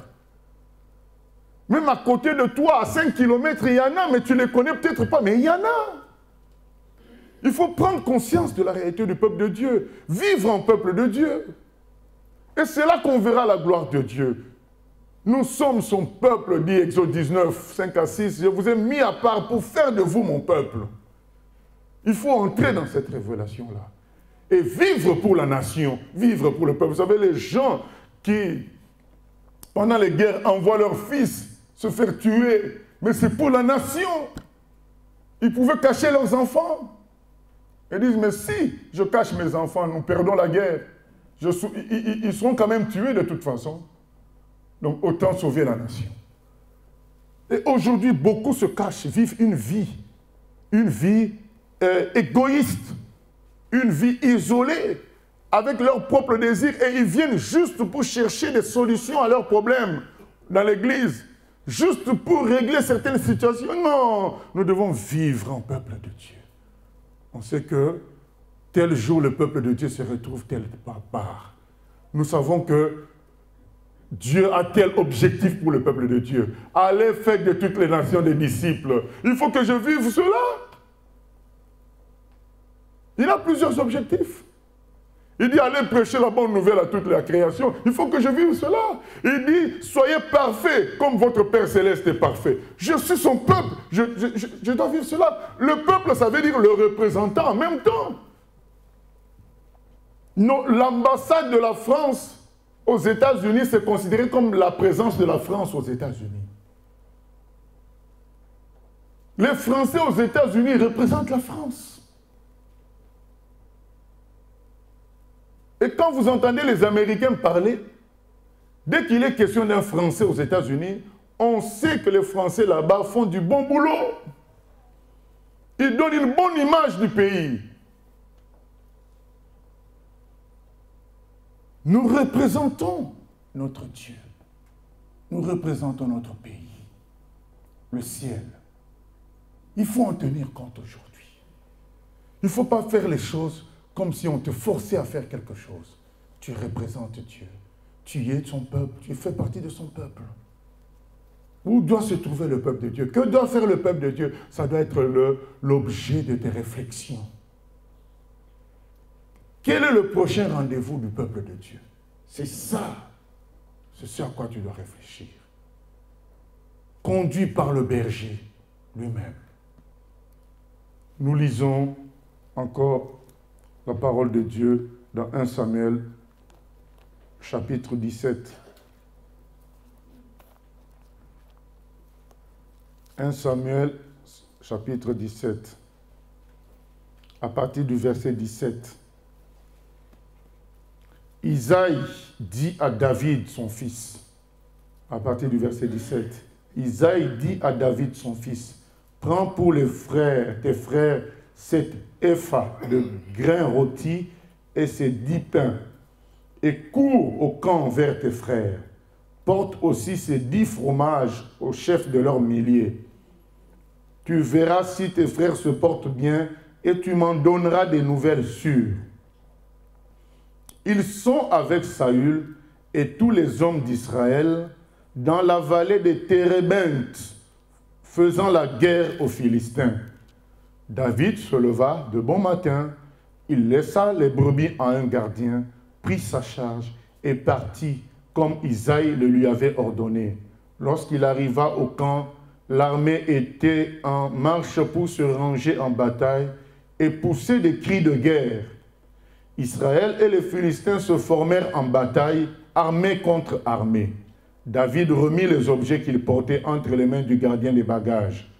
Même à côté de toi, à 5 km, il y en a, mais tu ne les connais peut-être pas, mais il y en a. Il faut prendre conscience de la réalité du peuple de Dieu, vivre en peuple de Dieu. Et c'est là qu'on verra la gloire de Dieu. Nous sommes son peuple, dit Exode 19, 5 à 6. Je vous ai mis à part pour faire de vous mon peuple. Il faut entrer dans cette révélation-là. Et vivre pour la nation, vivre pour le peuple. Vous savez, les gens qui, pendant les guerres, envoient leurs fils se faire tuer, mais c'est pour la nation. Ils pouvaient cacher leurs enfants. Ils disent, mais si je cache mes enfants, nous perdons la guerre. Ils seront quand même tués de toute façon. Donc autant sauver la nation. Et aujourd'hui, beaucoup se cachent, vivent une vie égoïste, une vie isolée, avec leurs propres désirs, et ils viennent juste pour chercher des solutions à leurs problèmes dans l'église, juste pour régler certaines situations. Non, nous devons vivre en peuple de Dieu. On sait que tel jour le peuple de Dieu se retrouve tel part. Nous savons que Dieu a tel objectif pour le peuple de Dieu. Allez faire de toutes les nations des disciples. Il faut que je vive cela. Il a plusieurs objectifs. Il dit, allez prêcher la bonne nouvelle à toute la création. Il faut que je vive cela. Il dit, soyez parfaits comme votre Père Céleste est parfait. Je suis son peuple. Je dois vivre cela. Le peuple, ça veut dire le représentant en même temps. L'ambassade de la France aux États-Unis, c'est considéré comme la présence de la France aux États-Unis. Les Français aux États-Unis représentent la France. Et quand vous entendez les Américains parler, dès qu'il est question d'un Français aux États-Unis, on sait que les Français là-bas font du bon boulot. Ils donnent une bonne image du pays. Nous représentons notre Dieu. Nous représentons notre pays, le ciel. Il faut en tenir compte aujourd'hui. Il ne faut pas faire les choses comme si on te forçait à faire quelque chose. Tu représentes Dieu. Tu es de son peuple. Tu fais partie de son peuple. Où doit se trouver le peuple de Dieu? Que doit faire le peuple de Dieu? Ça doit être l'objet de tes réflexions. Quel est le prochain rendez-vous du peuple de Dieu? C'est ça. C'est ce à quoi tu dois réfléchir. Conduit par le berger lui-même. Nous lisons encore la parole de Dieu dans 1 Samuel, chapitre 17. 1 Samuel, chapitre 17, à partir du verset 17. Isaïe dit à David, son fils, à partir du verset 17, Isaïe dit à David, son fils, prends pour les frères, tes frères, cet épha de grains rôtis et ces 10 pains, et cours au camp vers tes frères. Porte aussi ces 10 fromages au chef de leurs milliers. Tu verras si tes frères se portent bien, et tu m'en donneras des nouvelles sûres. Ils sont avec Saül et tous les hommes d'Israël dans la vallée des Térébintes, faisant la guerre aux Philistins. David se leva de bon matin, il laissa les brebis à un gardien, prit sa charge et partit comme Isaïe le lui avait ordonné. Lorsqu'il arriva au camp, l'armée était en marche pour se ranger en bataille et pousser des cris de guerre. Israël et les Philistins se formèrent en bataille, armée contre armée. David remit les objets qu'il portait entre les mains du gardien des bagages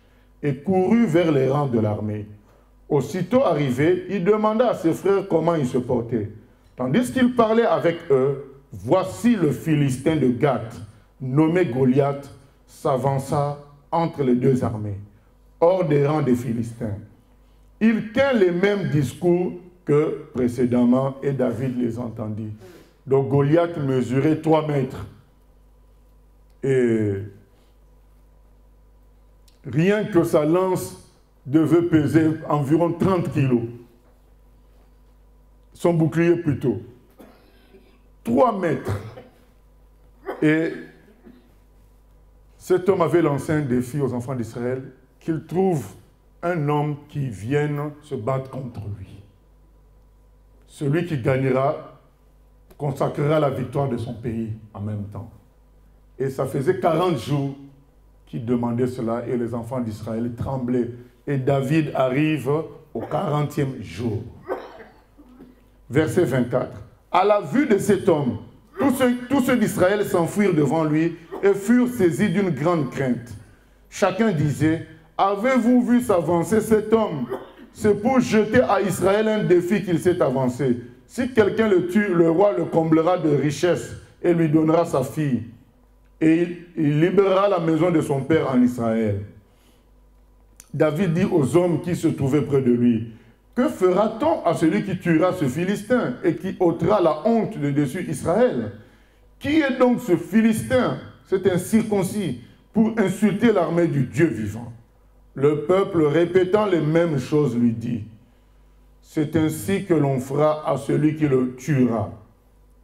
et courut vers les rangs de l'armée. Aussitôt arrivé, il demanda à ses frères comment ils se portaient. Tandis qu'il parlait avec eux, voici le Philistin de Gath, nommé Goliath, s'avança entre les deux armées, hors des rangs des Philistins. Il tint les mêmes discours que précédemment et David les entendit. Donc Goliath mesurait 3 mètres. Et rien que sa lance devait peser environ 30 kilos. Son bouclier plutôt. 3 mètres. Et cet homme avait lancé un défi aux enfants d'Israël, qu'il trouve un homme qui vienne se battre contre lui. Celui qui gagnera consacrera la victoire de son pays en même temps. Et ça faisait 40 jours qu'il demandait cela et les enfants d'Israël tremblaient. Et David arrive au 40e jour. Verset 24. À la vue de cet homme, tous ceux d'Israël s'enfuirent devant lui et furent saisis d'une grande crainte. Chacun disait, « Avez-vous vu s'avancer cet homme? C'est pour jeter à Israël un défi qu'il s'est avancé. Si quelqu'un le tue, le roi le comblera de richesses et lui donnera sa fille. Et il libérera la maison de son père en Israël. » David dit aux hommes qui se trouvaient près de lui, « Que fera-t-on à celui qui tuera ce Philistin et qui ôtera la honte de dessus Israël? Qui est donc ce Philistin, cet incirconcis, pour insulter l'armée du Dieu vivant? » Le peuple, répétant les mêmes choses, lui dit, « C'est ainsi que l'on fera à celui qui le tuera. »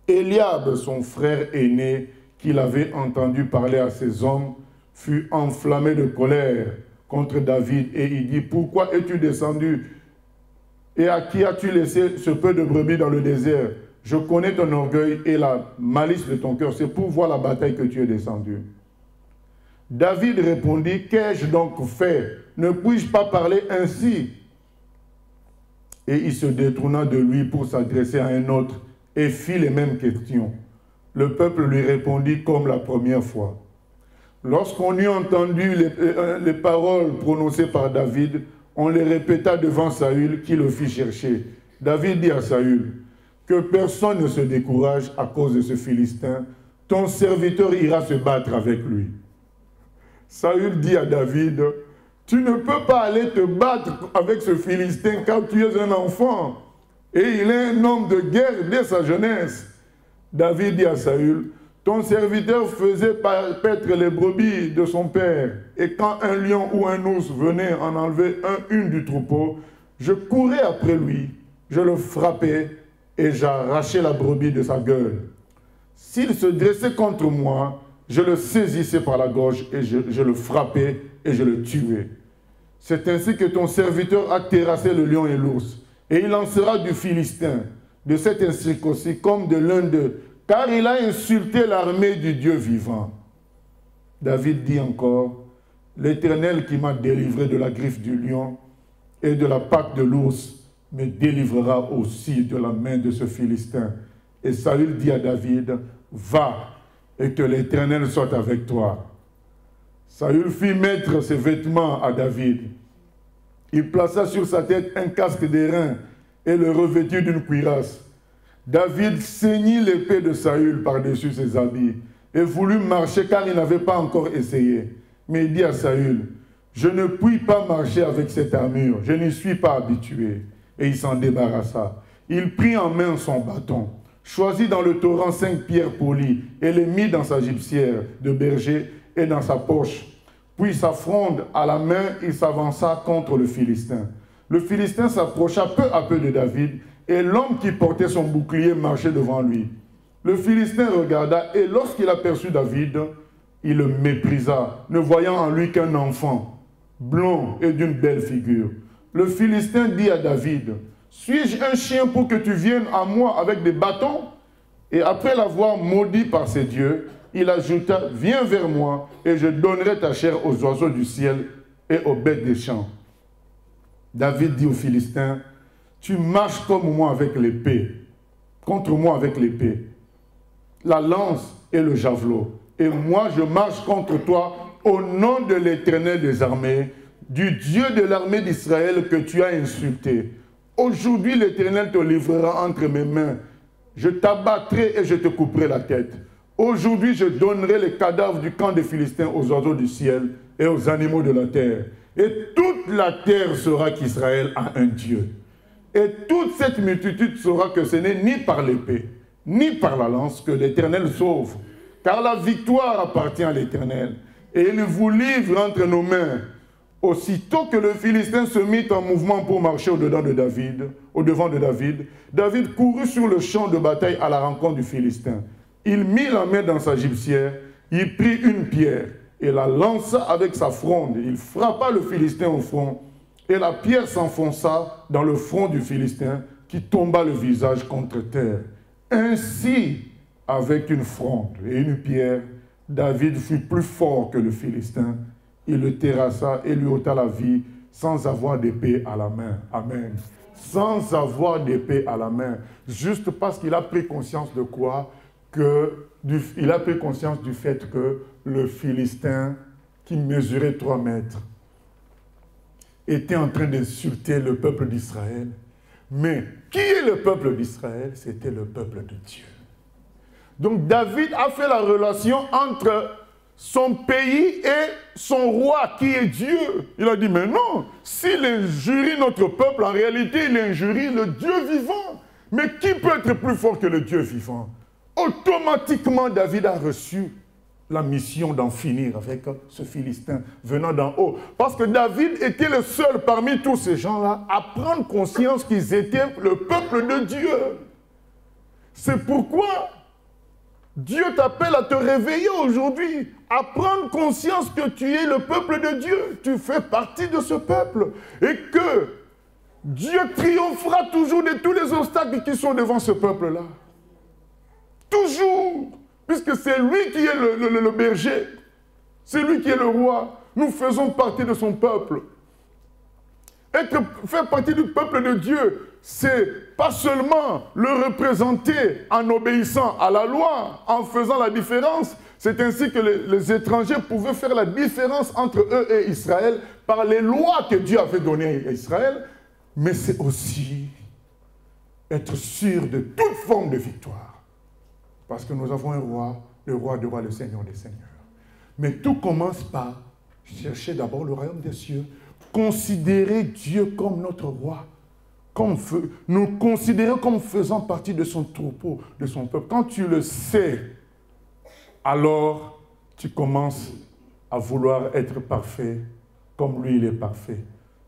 Eliab, son frère aîné, qu'il avait entendu parler à ses hommes, fut enflammé de colère contre David et il dit, « Pourquoi es-tu descendu et à qui as-tu laissé ce peu de brebis dans le désert? Je connais ton orgueil et la malice de ton cœur, c'est pour voir la bataille que tu es descendu. » David répondit, « Qu'ai-je donc fait? Ne puis-je pas parler ainsi? » Et il se détourna de lui pour s'adresser à un autre et fit les mêmes questions. Le peuple lui répondit comme la première fois. Lorsqu'on eut entendu les paroles prononcées par David, on les répéta devant Saül qui le fit chercher. David dit à Saül, « Que personne ne se décourage à cause de ce Philistin. Ton serviteur ira se battre avec lui. » Saül dit à David, « Tu ne peux pas aller te battre avec ce Philistin car tu es un enfant et il est un homme de guerre dès sa jeunesse. » David dit à Saül, « Ton serviteur faisait paître les brebis de son père, et quand un lion ou un ours venait en enlever une du troupeau, je courais après lui, je le frappais et j'arrachais la brebis de sa gueule. S'il se dressait contre moi, je le saisissais par la gorge et je le frappais et je le tuais. C'est ainsi que ton serviteur a terrassé le lion et l'ours, et il en sera du Philistin, de cet incirconcis comme de l'un d'eux, car il a insulté l'armée du Dieu vivant. » David dit encore, « L'Éternel qui m'a délivré de la griffe du lion et de la patte de l'ours me délivrera aussi de la main de ce Philistin. » Et Saül dit à David, « Va, et que l'Éternel soit avec toi. » Saül fit mettre ses vêtements à David. Il plaça sur sa tête un casque d'airain et le revêtit d'une cuirasse. David ceignit l'épée de Saül par-dessus ses habits et voulut marcher car il n'avait pas encore essayé. Mais il dit à Saül, « Je ne puis pas marcher avec cette armure, je n'y suis pas habitué. » Et il s'en débarrassa. Il prit en main son bâton, choisit dans le torrent 5 pierres polies et les mit dans sa gibecière de berger et dans sa poche. Puis sa fronde à la main, il s'avança contre le Philistin. Le Philistin s'approcha peu à peu de David et l'homme qui portait son bouclier marchait devant lui. Le Philistin regarda et lorsqu'il aperçut David, il le méprisa, ne voyant en lui qu'un enfant, blond et d'une belle figure. Le Philistin dit à David, « Suis-je un chien pour que tu viennes à moi avec des bâtons ?» Et après l'avoir maudit par ses dieux, il ajouta, « Viens vers moi et je donnerai ta chair aux oiseaux du ciel et aux bêtes des champs. » David dit aux Philistins, « Tu marches comme moi avec l'épée, contre moi avec l'épée, la lance et le javelot. Et moi, je marche contre toi au nom de l'Éternel des armées, du Dieu de l'armée d'Israël que tu as insulté. Aujourd'hui, l'Éternel te livrera entre mes mains. Je t'abattrai et je te couperai la tête. Aujourd'hui, je donnerai les cadavres du camp des Philistins aux oiseaux du ciel et aux animaux de la terre. Et toute la terre saura qu'Israël a un Dieu. Et toute cette multitude saura que ce n'est ni par l'épée, ni par la lance que l'Éternel sauve. Car la victoire appartient à l'Éternel. Et il vous livre entre nos mains. Aussitôt que le Philistin se mit en mouvement pour marcher au-devant de David, David courut sur le champ de bataille à la rencontre du Philistin. Il mit la main dans sa gibecière, il prit une pierre et la lança avec sa fronde. Il frappa le Philistin au front et la pierre s'enfonça dans le front du Philistin qui tomba le visage contre terre. Ainsi, avec une fronde et une pierre, David fut plus fort que le Philistin. Il le terrassa et lui ôta la vie sans avoir d'épée à la main. Amen. Sans avoir d'épée à la main. Juste parce qu'il a pris conscience de quoi? Il a pris conscience du fait que le Philistin, qui mesurait 3 mètres, était en train d'insulter le peuple d'Israël. Mais qui est le peuple d'Israël? C'était le peuple de Dieu. Donc David a fait la relation entre son pays et son roi qui est Dieu. Il a dit, mais non, s'il injurie notre peuple, en réalité, il injurie le Dieu vivant. Mais qui peut être plus fort que le Dieu vivant? Automatiquement, David a reçu la mission d'en finir avec ce Philistin venant d'en haut. Parce que David était le seul parmi tous ces gens-là à prendre conscience qu'ils étaient le peuple de Dieu. C'est pourquoi Dieu t'appelle à te réveiller aujourd'hui, à prendre conscience que tu es le peuple de Dieu. Tu fais partie de ce peuple. Et que Dieu triomphera toujours de tous les obstacles qui sont devant ce peuple-là. Toujours. Puisque c'est lui qui est le berger. C'est lui qui est le roi. Nous faisons partie de son peuple. Faire partie du peuple de Dieu, c'est pas seulement le représenter en obéissant à la loi, en faisant la différence. C'est ainsi que les étrangers pouvaient faire la différence entre eux et Israël par les lois que Dieu avait données à Israël. Mais c'est aussi être sûr de toute forme de victoire. Parce que nous avons un roi, le roi des rois, le Seigneur des seigneurs. Mais tout commence par chercher d'abord le royaume des cieux, considérer Dieu comme notre roi, nous considérer comme faisant partie de son troupeau, de son peuple. Quand tu le sais, alors tu commences à vouloir être parfait comme lui il est parfait.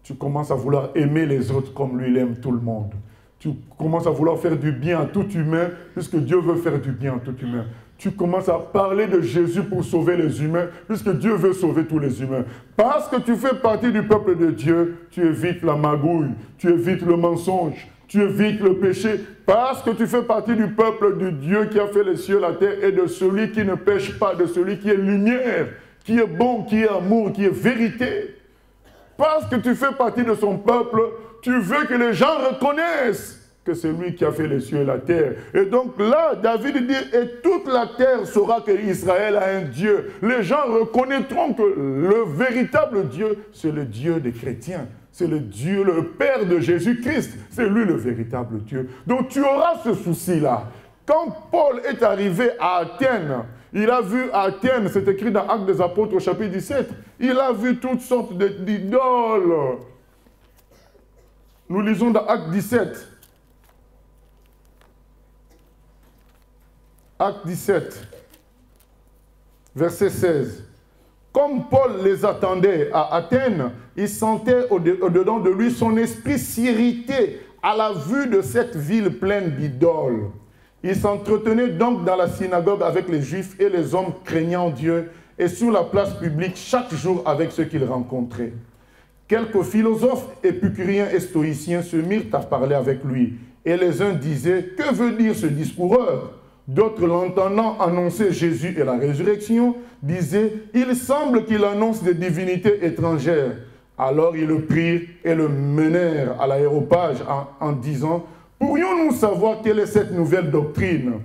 Tu commences à vouloir aimer les autres comme lui il aime tout le monde. Tu commences à vouloir faire du bien à tout humain, puisque Dieu veut faire du bien à tout humain. Tu commences à parler de Jésus pour sauver les humains, puisque Dieu veut sauver tous les humains. Parce que tu fais partie du peuple de Dieu, tu évites la magouille, tu évites le mensonge, tu évites le péché. Parce que tu fais partie du peuple de Dieu qui a fait les cieux, la terre, et de celui qui ne pêche pas, de celui qui est lumière, qui est bon, qui est amour, qui est vérité. Parce que tu fais partie de son peuple, tu veux que les gens reconnaissent que c'est lui qui a fait les cieux et la terre. Et donc là, David dit, et toute la terre saura que Israël a un Dieu. Les gens reconnaîtront que le véritable Dieu, c'est le Dieu des chrétiens. C'est le Dieu, le Père de Jésus-Christ. C'est lui le véritable Dieu. Donc tu auras ce souci-là. Quand Paul est arrivé à Athènes, il a vu Athènes, c'est écrit dans Actes des Apôtres au chapitre 17, il a vu toutes sortes d'idoles. Nous lisons dans Actes 17. Actes 17, verset 16. Comme Paul les attendait à Athènes, il sentait au-dedans de lui son esprit s'irriter à la vue de cette ville pleine d'idoles. Il s'entretenait donc dans la synagogue avec les Juifs et les hommes craignant Dieu et sur la place publique chaque jour avec ceux qu'il rencontrait. Quelques philosophes épicuriens et stoïciens se mirent à parler avec lui. Et les uns disaient, que veut dire ce discoureur? D'autres, l'entendant annoncer Jésus et la résurrection, disaient, il semble qu'il annonce des divinités étrangères. Alors ils le prirent et le menèrent à l'aéropage en disant, pourrions-nous savoir quelle est cette nouvelle doctrine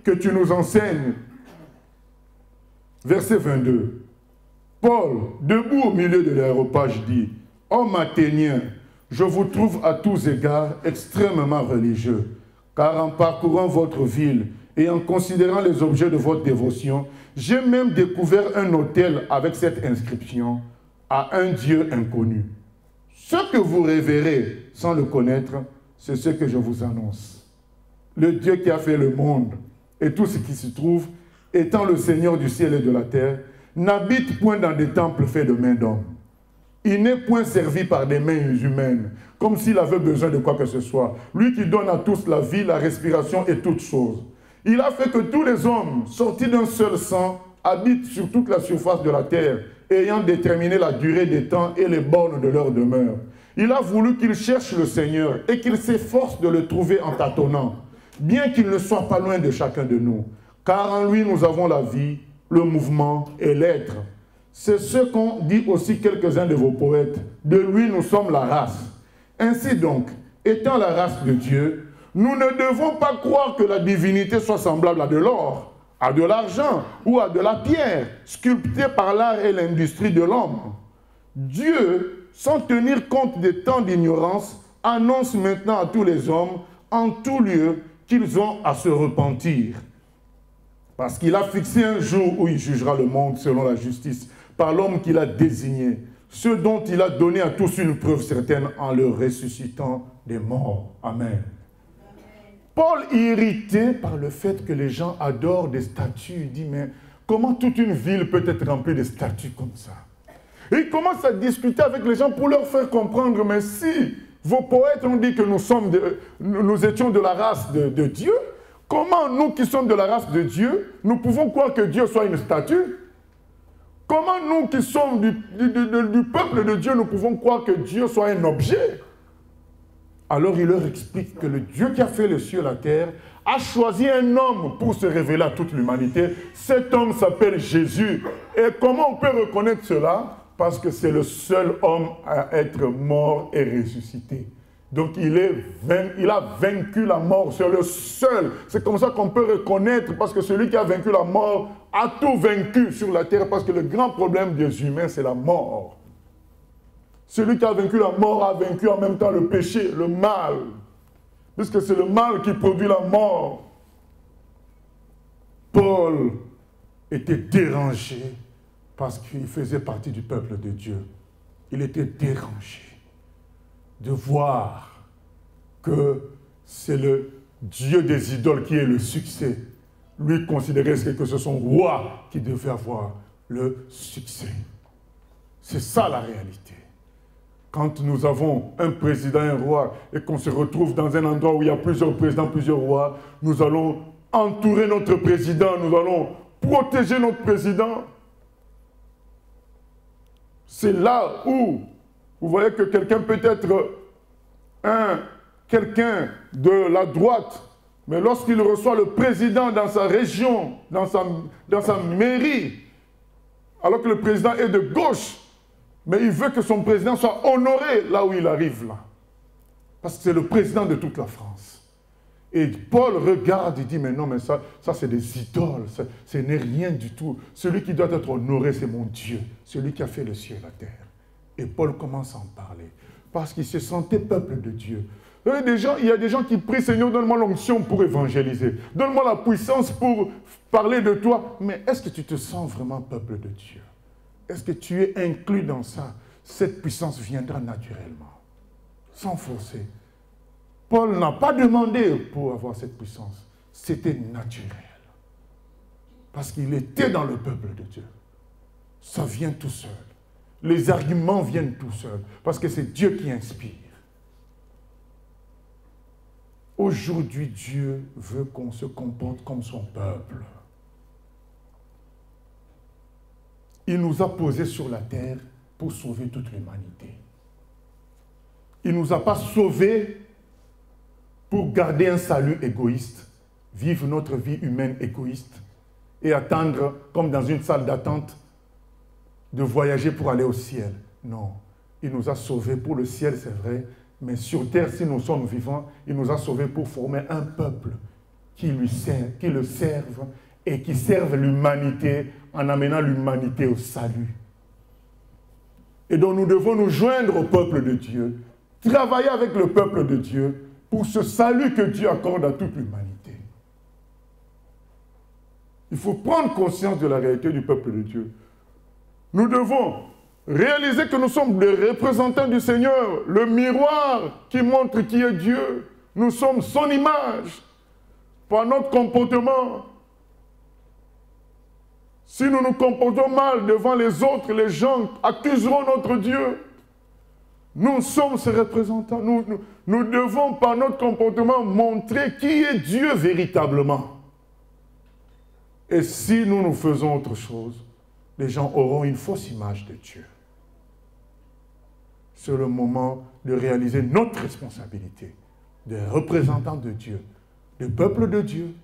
que tu nous enseignes? Verset 22. Paul, debout au milieu de l'aéropage, dit, homme athénien, je vous trouve à tous égards extrêmement religieux, car en parcourant votre ville et en considérant les objets de votre dévotion, j'ai même découvert un autel avec cette inscription, à un Dieu inconnu. Ce que vous révérez sans le connaître, c'est ce que je vous annonce. Le Dieu qui a fait le monde et tout ce qui s'y trouve, étant le Seigneur du ciel et de la terre, n'habite point dans des temples faits de mains d'hommes. Il n'est point servi par des mains humaines, comme s'il avait besoin de quoi que ce soit. Lui qui donne à tous la vie, la respiration et toutes choses. Il a fait que tous les hommes, sortis d'un seul sang, habitent sur toute la surface de la terre, ayant déterminé la durée des temps et les bornes de leur demeure. Il a voulu qu'ils cherchent le Seigneur et qu'ils s'efforcent de le trouver en tâtonnant, bien qu'il ne soit pas loin de chacun de nous. Car en lui, nous avons la vie, le mouvement et l'être. C'est ce qu'ont dit aussi quelques-uns de vos poètes. De lui, nous sommes la race. Ainsi donc, étant la race de Dieu, nous ne devons pas croire que la divinité soit semblable à de l'or, à de l'argent ou à de la pierre, sculptée par l'art et l'industrie de l'homme. Dieu, sans tenir compte des temps d'ignorance, annonce maintenant à tous les hommes, en tout lieu, qu'ils ont à se repentir. Parce qu'il a fixé un jour où il jugera le monde selon la justice, par l'homme qu'il a désigné, ce dont il a donné à tous une preuve certaine en le ressuscitant des morts. Amen. Paul, irrité par le fait que les gens adorent des statues, dit, mais comment toute une ville peut être remplie de statues comme ça? Et il commence à discuter avec les gens pour leur faire comprendre, mais si vos poètes ont dit que nous étions de la race de Dieu, comment nous qui sommes de la race de Dieu, nous pouvons croire que Dieu soit une statue? Comment nous qui sommes du peuple de Dieu, nous pouvons croire que Dieu soit un objet? Alors il leur explique que le Dieu qui a fait le ciel et la terre a choisi un homme pour se révéler à toute l'humanité. Cet homme s'appelle Jésus. Et comment on peut reconnaître cela? Parce que c'est le seul homme à être mort et ressuscité. Donc il a vaincu la mort, c'est le seul. C'est comme ça qu'on peut reconnaître, parce que celui qui a vaincu la mort a tout vaincu sur la terre, parce que le grand problème des humains, c'est la mort. Celui qui a vaincu la mort a vaincu en même temps le péché, le mal. Puisque c'est le mal qui produit la mort. Paul était dérangé parce qu'il faisait partie du peuple de Dieu. Il était dérangé de voir que c'est le Dieu des idoles qui est le succès. Lui considérait que c'est son roi qui devait avoir le succès. C'est ça la réalité. Quand nous avons un président, un roi, et qu'on se retrouve dans un endroit où il y a plusieurs présidents, plusieurs rois, nous allons entourer notre président, nous allons protéger notre président. C'est là où vous voyez que quelqu'un peut être quelqu'un de la droite, mais lorsqu'il reçoit le président dans sa région, dans sa mairie, alors que le président est de gauche, mais il veut que son président soit honoré là où il arrive là. Parce que c'est le président de toute la France. Et Paul regarde et dit, mais non, mais ça c'est des idoles, ce n'est rien du tout. Celui qui doit être honoré, c'est mon Dieu, celui qui a fait le ciel et la terre. Et Paul commence à en parler, parce qu'il se sentait peuple de Dieu. Il y a des gens qui prient, Seigneur, donne-moi l'onction pour évangéliser. Donne-moi la puissance pour parler de toi. Mais est-ce que tu te sens vraiment peuple de Dieu? Est-ce que tu es inclus dans ça? Cette puissance viendra naturellement, sans forcer. Paul n'a pas demandé pour avoir cette puissance. C'était naturel. Parce qu'il était dans le peuple de Dieu. Ça vient tout seul. Les arguments viennent tout seuls. Parce que c'est Dieu qui inspire. Aujourd'hui, Dieu veut qu'on se comporte comme son peuple. Il nous a posés sur la terre pour sauver toute l'humanité. Il ne nous a pas sauvés pour garder un salut égoïste, vivre notre vie humaine égoïste et attendre, comme dans une salle d'attente, de voyager pour aller au ciel. Non, il nous a sauvés pour le ciel, c'est vrai, mais sur terre, si nous sommes vivants, il nous a sauvés pour former un peuple qui le serve et qui serve l'humanité en amenant l'humanité au salut. Et donc nous devons nous joindre au peuple de Dieu, travailler avec le peuple de Dieu pour ce salut que Dieu accorde à toute l'humanité. Il faut prendre conscience de la réalité du peuple de Dieu. Nous devons réaliser que nous sommes des représentants du Seigneur, le miroir qui montre qui est Dieu. Nous sommes son image par notre comportement. Si nous nous comportons mal devant les autres, les gens accuseront notre Dieu. Nous sommes ses représentants. Nous devons, par notre comportement, montrer qui est Dieu véritablement. Et si nous faisons autre chose, les gens auront une fausse image de Dieu. C'est le moment de réaliser notre responsabilité de représentants de Dieu, du peuple de Dieu,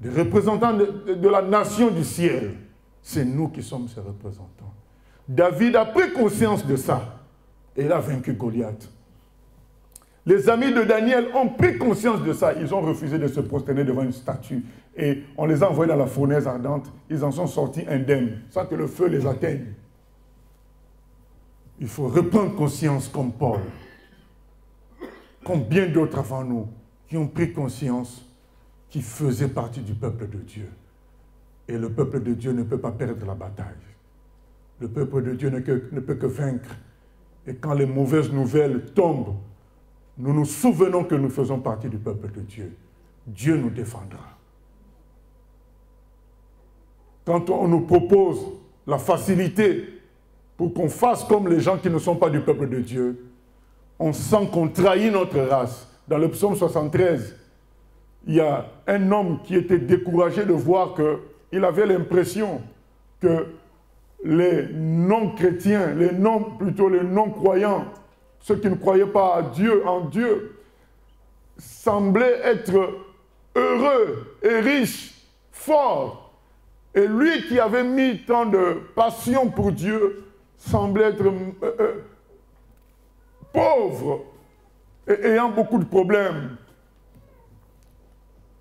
des représentants de la nation du ciel. C'est nous qui sommes ses représentants. David a pris conscience de ça et il a vaincu Goliath. Les amis de Daniel ont pris conscience de ça. Ils ont refusé de se prosterner devant une statue et on les a envoyés dans la fournaise ardente. Ils en sont sortis indemnes, sans que le feu les atteigne. Il faut reprendre conscience comme Paul, comme bien d'autres avant nous, qui ont pris conscience qu'ils faisaient partie du peuple de Dieu. Et le peuple de Dieu ne peut pas perdre la bataille. Le peuple de Dieu ne peut que vaincre. Et quand les mauvaises nouvelles tombent, nous nous souvenons que nous faisons partie du peuple de Dieu. Dieu nous défendra. Quand on nous propose la facilité pour qu'on fasse comme les gens qui ne sont pas du peuple de Dieu, on sent qu'on trahit notre race. Dans le psaume 73, il y a un homme qui était découragé de voir qu'il avait l'impression que les non-chrétiens, les non-croyants, ceux qui ne croyaient pas à Dieu, en Dieu, semblaient être heureux et riches, forts. Et lui qui avait mis tant de passion pour Dieu, semblait être pauvre et ayant beaucoup de problèmes.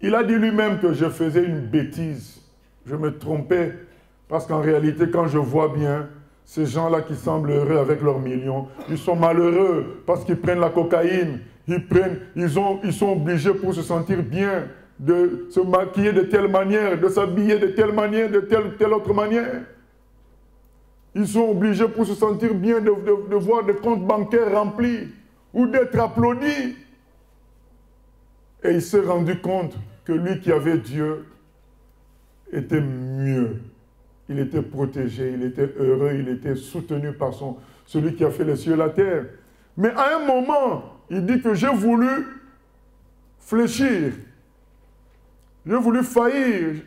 Il a dit lui-même que je faisais une bêtise. Je me trompais parce qu'en réalité, quand je vois bien ces gens-là qui semblent heureux avec leurs millions, ils sont malheureux parce qu'ils prennent la cocaïne, ils sont obligés pour se sentir bien de se maquiller de telle manière, de s'habiller de telle manière, de telle autre manière. Ils sont obligés pour se sentir bien de voir des comptes bancaires remplis ou d'être applaudis. Et il s'est rendu compte que lui qui avait Dieu était mieux. Il était protégé, il était heureux, il était soutenu par celui qui a fait les cieux et la terre. Mais à un moment, il dit que j'ai voulu fléchir. J'ai voulu faillir.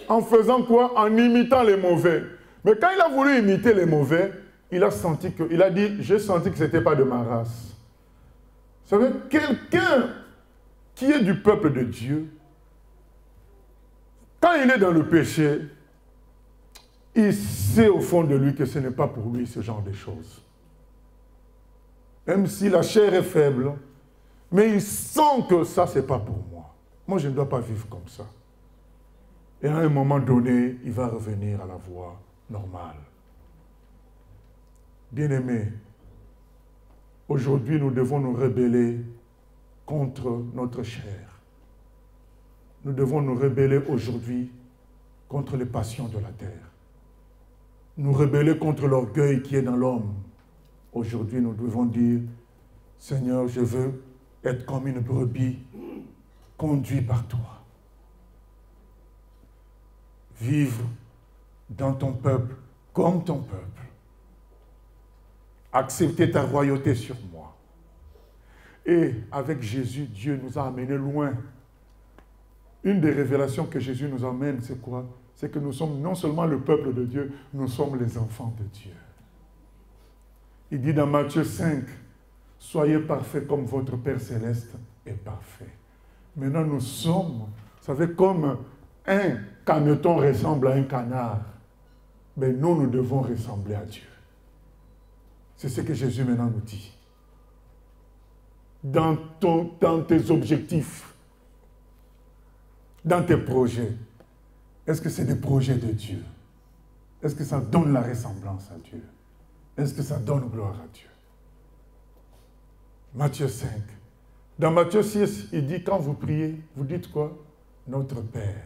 En faisant quoi? En imitant les mauvais. Mais quand il a voulu imiter les mauvais, il a dit, j'ai senti que ce n'était pas de ma race. Vous savez, quelqu'un qui est du peuple de Dieu, quand il est dans le péché, il sait au fond de lui que ce n'est pas pour lui ce genre de choses. Même si la chair est faible, mais il sent que ça, ce n'est pas pour moi. Moi, je ne dois pas vivre comme ça. Et à un moment donné, il va revenir à la voie normale. Bien-aimés, aujourd'hui, nous devons nous rebeller contre notre chair. Nous devons nous rebeller aujourd'hui contre les passions de la terre. Nous rebeller contre l'orgueil qui est dans l'homme. Aujourd'hui, nous devons dire, Seigneur, je veux être comme une brebis conduite par toi. Vivre dans ton peuple comme ton peuple. Accepter ta royauté sur moi. Et avec Jésus, Dieu nous a amenés loin. Une des révélations que Jésus nous emmène, c'est quoi? C'est que nous sommes non seulement le peuple de Dieu, nous sommes les enfants de Dieu. Il dit dans Matthieu 5, « Soyez parfaits comme votre Père Céleste est parfait. » Maintenant, nous sommes, vous savez, comme un caneton ressemble à un canard. Mais nous devons ressembler à Dieu. C'est ce que Jésus maintenant nous dit. Dans tes objectifs, dans tes projets, est-ce que c'est des projets de Dieu? Est-ce que ça donne la ressemblance à Dieu? Est-ce que ça donne gloire à Dieu? Matthieu 5. Dans Matthieu 6, il dit, quand vous priez, vous dites quoi? Notre Père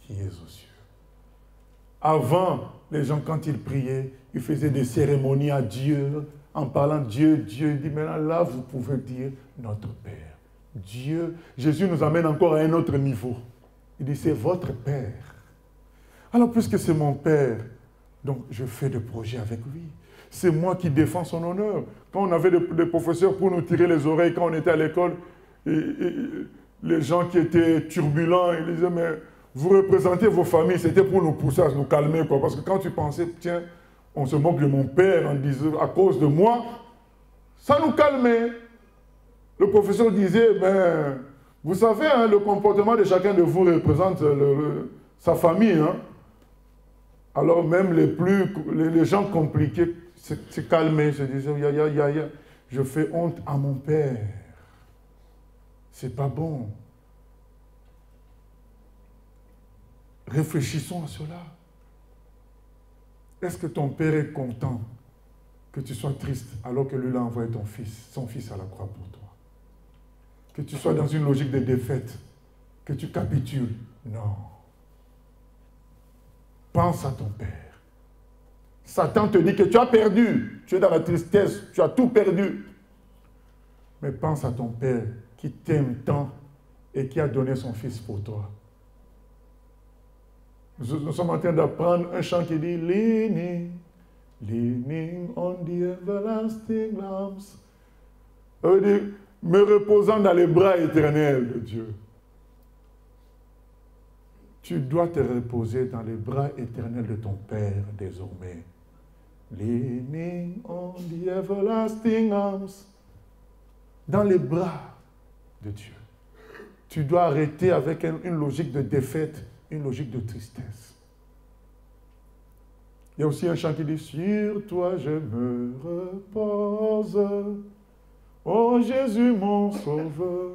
qui est aux cieux. Avant, les gens, quand ils priaient, ils faisaient des cérémonies à Dieu, en parlant Dieu, Dieu. Il dit, maintenant là, vous pouvez dire notre Père. Dieu, Jésus nous amène encore à un autre niveau. Il dit, c'est votre Père. Alors, puisque c'est mon Père, donc je fais des projets avec lui. c'est moi qui défends son honneur. Quand on avait des professeurs pour nous tirer les oreilles quand on était à l'école, les gens qui étaient turbulents, ils disaient, mais vous représentez vos familles, c'était pour nous pousser à nous calmer, quoi. Parce que quand tu pensais, tiens, on se moque de mon père en disant, à cause de moi, ça nous calmait. Le professeur disait, ben, vous savez, hein, le comportement de chacun de vous représente sa famille. Hein. Alors même les gens compliqués se calmaient, se disaient, je fais honte à mon père. C'est pas bon. Réfléchissons à cela. Est-ce que ton père est content que tu sois triste alors que lui a envoyé son fils à la croix pour toi? Que tu sois dans une logique de défaite, que tu capitules? Non. Pense à ton père. Satan te dit que tu as perdu, tu es dans la tristesse, tu as tout perdu. Mais pense à ton père qui t'aime tant et qui a donné son fils pour toi. Nous sommes en train d'apprendre un chant qui dit Leaning, leaning on the everlasting arms. Ça veut dire me reposant dans les bras éternels de Dieu. Tu dois te reposer dans les bras éternels de ton Père désormais. Leaning on the everlasting arms. Dans les bras de Dieu. Tu dois arrêter avec une logique de défaite, une logique de tristesse. Il y a aussi un chant qui dit « Sur toi je me repose, ô Jésus mon sauveur ».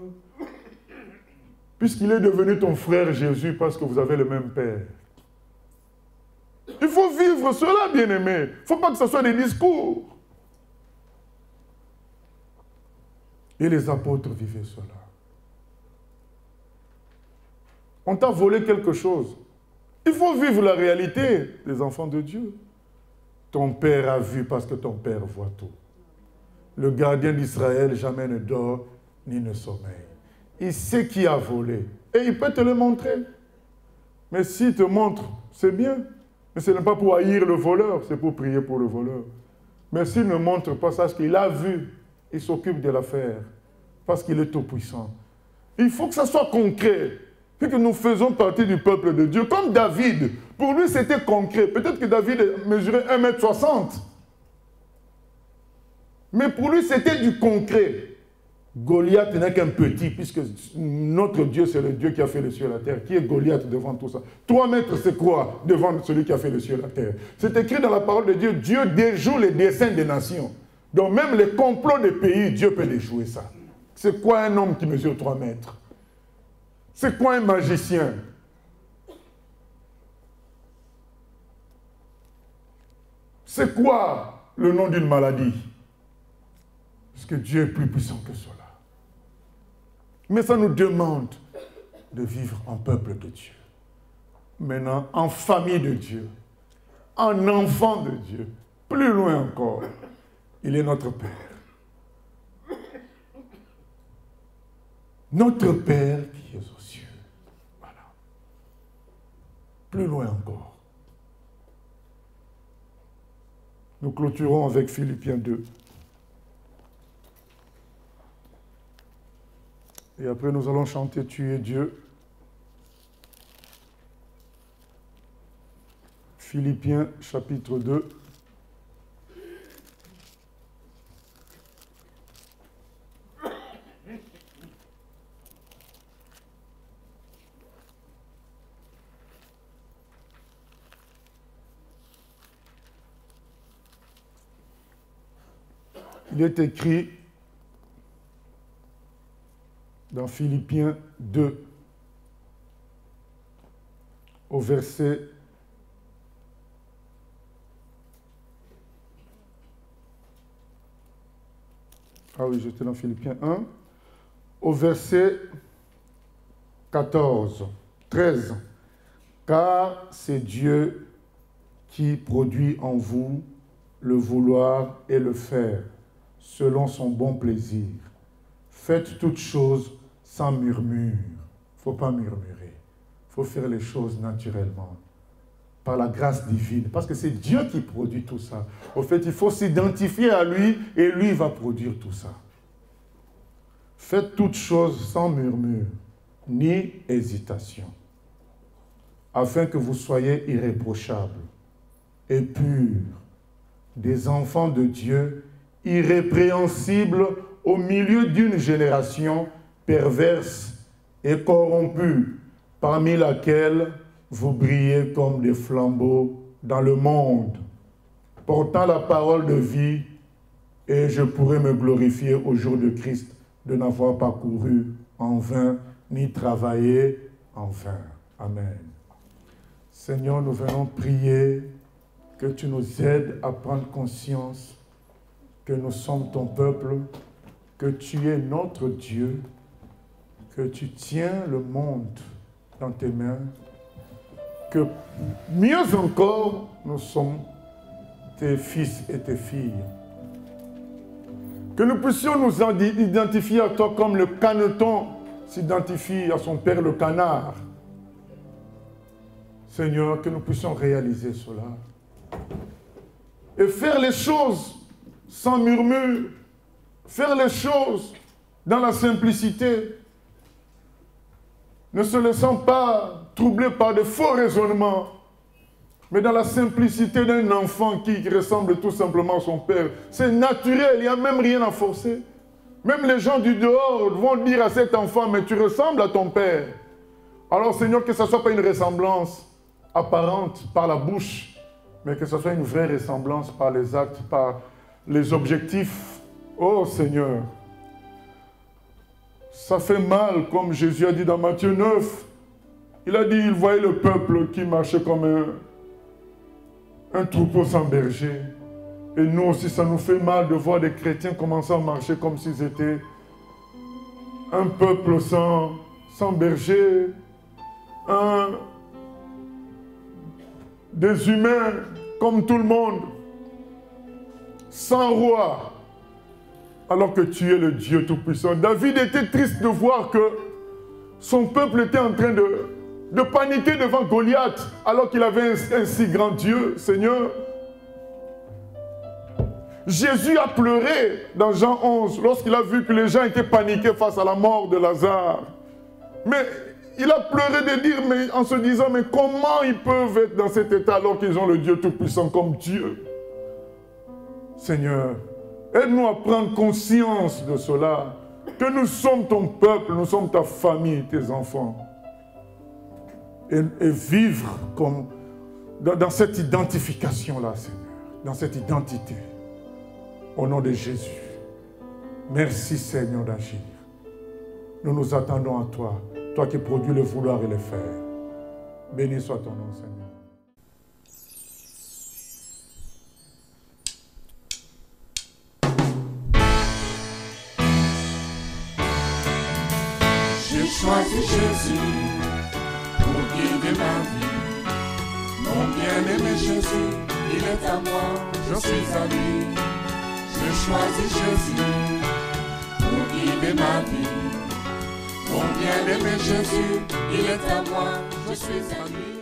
Puisqu'il est devenu ton frère Jésus parce que vous avez le même Père. Il faut vivre cela, bien-aimé. Il ne faut pas que ce soit des discours. Et les apôtres vivaient cela. On t'a volé quelque chose. Il faut vivre la réalité des enfants de Dieu. Ton Père a vu parce que ton Père voit tout. Le gardien d'Israël jamais ne dort ni ne sommeille. Il sait qui a volé. Et il peut te le montrer. Mais s'il te montre, c'est bien. Mais ce n'est pas pour haïr le voleur, c'est pour prier pour le voleur. Mais s'il ne montre pas, sache qu'il a vu. Il s'occupe de l'affaire. Parce qu'il est tout-puissant. Il faut que ça soit concret. Puis que nous faisons partie du peuple de Dieu. Comme David, pour lui c'était concret. Peut-être que David mesurait 1,60 m. Mais pour lui c'était du concret. Goliath n'est qu'un petit, puisque notre Dieu c'est le Dieu qui a fait le ciel et la terre. Qui est Goliath devant tout ça? 3 mètres c'est quoi devant celui qui a fait le ciel et la terre? C'est écrit dans la parole de Dieu, Dieu déjoue les desseins des nations. Donc même les complots des pays, Dieu peut déjouer ça. C'est quoi un homme qui mesure 3 mètres? C'est quoi un magicien? C'est quoi le nom d'une maladie? Parce que Dieu est plus puissant que cela. Mais ça nous demande de vivre en peuple de Dieu. Maintenant, en famille de Dieu. En enfant de Dieu. Plus loin encore. Il est notre Père. Notre Père qui est aux cieux. Voilà. Plus loin encore. Nous clôturons avec Philippiens 2. Et après, nous allons chanter « Tu es Dieu ». Philippiens chapitre 2. Il est écrit dans Philippiens 2, au verset j'étais dans Philippiens 1, au verset 13. Car c'est Dieu qui produit en vous le vouloir et le faire, selon son bon plaisir. Faites toutes choses sans murmure. Il ne faut pas murmurer. Il faut faire les choses naturellement. par la grâce divine. Parce que c'est Dieu qui produit tout ça. Au fait, il faut s'identifier à lui et lui va produire tout ça. Faites toutes choses sans murmure, ni hésitation, afin que vous soyez irréprochables et purs, des enfants de Dieu, irrépréhensibles au milieu d'une génération perverse et corrompue, parmi laquelle vous brillez comme des flambeaux dans le monde, portant la parole de vie, et je pourrai me glorifier au jour de Christ de n'avoir pas couru en vain, ni travaillé en vain. Amen. Seigneur, nous venons prier que tu nous aides à prendre conscience que nous sommes ton peuple, que tu es notre Dieu, que tu tiens le monde dans tes mains, que mieux encore, nous sommes tes fils et tes filles. Que nous puissions nous identifier à toi comme le caneton s'identifie à son père le canard. Seigneur, que nous puissions réaliser cela. Et faire les choses sans murmure, faire les choses dans la simplicité, ne se laissant pas troubler par de faux raisonnements, mais dans la simplicité d'un enfant qui ressemble tout simplement à son père. C'est naturel, il n'y a même rien à forcer. Même les gens du dehors vont dire à cet enfant, mais tu ressembles à ton père. Alors Seigneur, que ce ne soit pas une ressemblance apparente par la bouche, mais que ce soit une vraie ressemblance par les actes, par les objectifs. Oh Seigneur, ça fait mal, comme Jésus a dit dans Matthieu 9. Il a dit, il voyait le peuple qui marchait comme un troupeau sans berger. Et nous aussi, ça nous fait mal de voir des chrétiens commencer à marcher comme s'ils étaient un peuple sans berger, des humains comme tout le monde, sans roi, alors que tu es le Dieu Tout-Puissant. David était triste de voir que son peuple était en train de paniquer devant Goliath, alors qu'il avait un si grand Dieu, Seigneur. Jésus a pleuré dans Jean 11, lorsqu'il a vu que les gens étaient paniqués face à la mort de Lazare. Mais il a pleuré de dire, mais, en se disant, mais comment ils peuvent être dans cet état alors qu'ils ont le Dieu Tout-Puissant comme Dieu? Seigneur, aide-nous à prendre conscience de cela, que nous sommes ton peuple, nous sommes ta famille, tes enfants. Et vivre comme dans cette identification-là, Seigneur, dans cette identité. Au nom de Jésus. Merci, Seigneur, d'agir. Nous nous attendons à toi, toi qui produis le vouloir et le faire. Béni soit ton nom, Seigneur. J'ai choisi Jésus pour guider ma vie. Mon bien-aimé Jésus, il est à moi, je suis à lui. J'ai choisi Jésus pour guider ma vie. Mon bien-aimé Jésus, il est à moi, je suis à lui.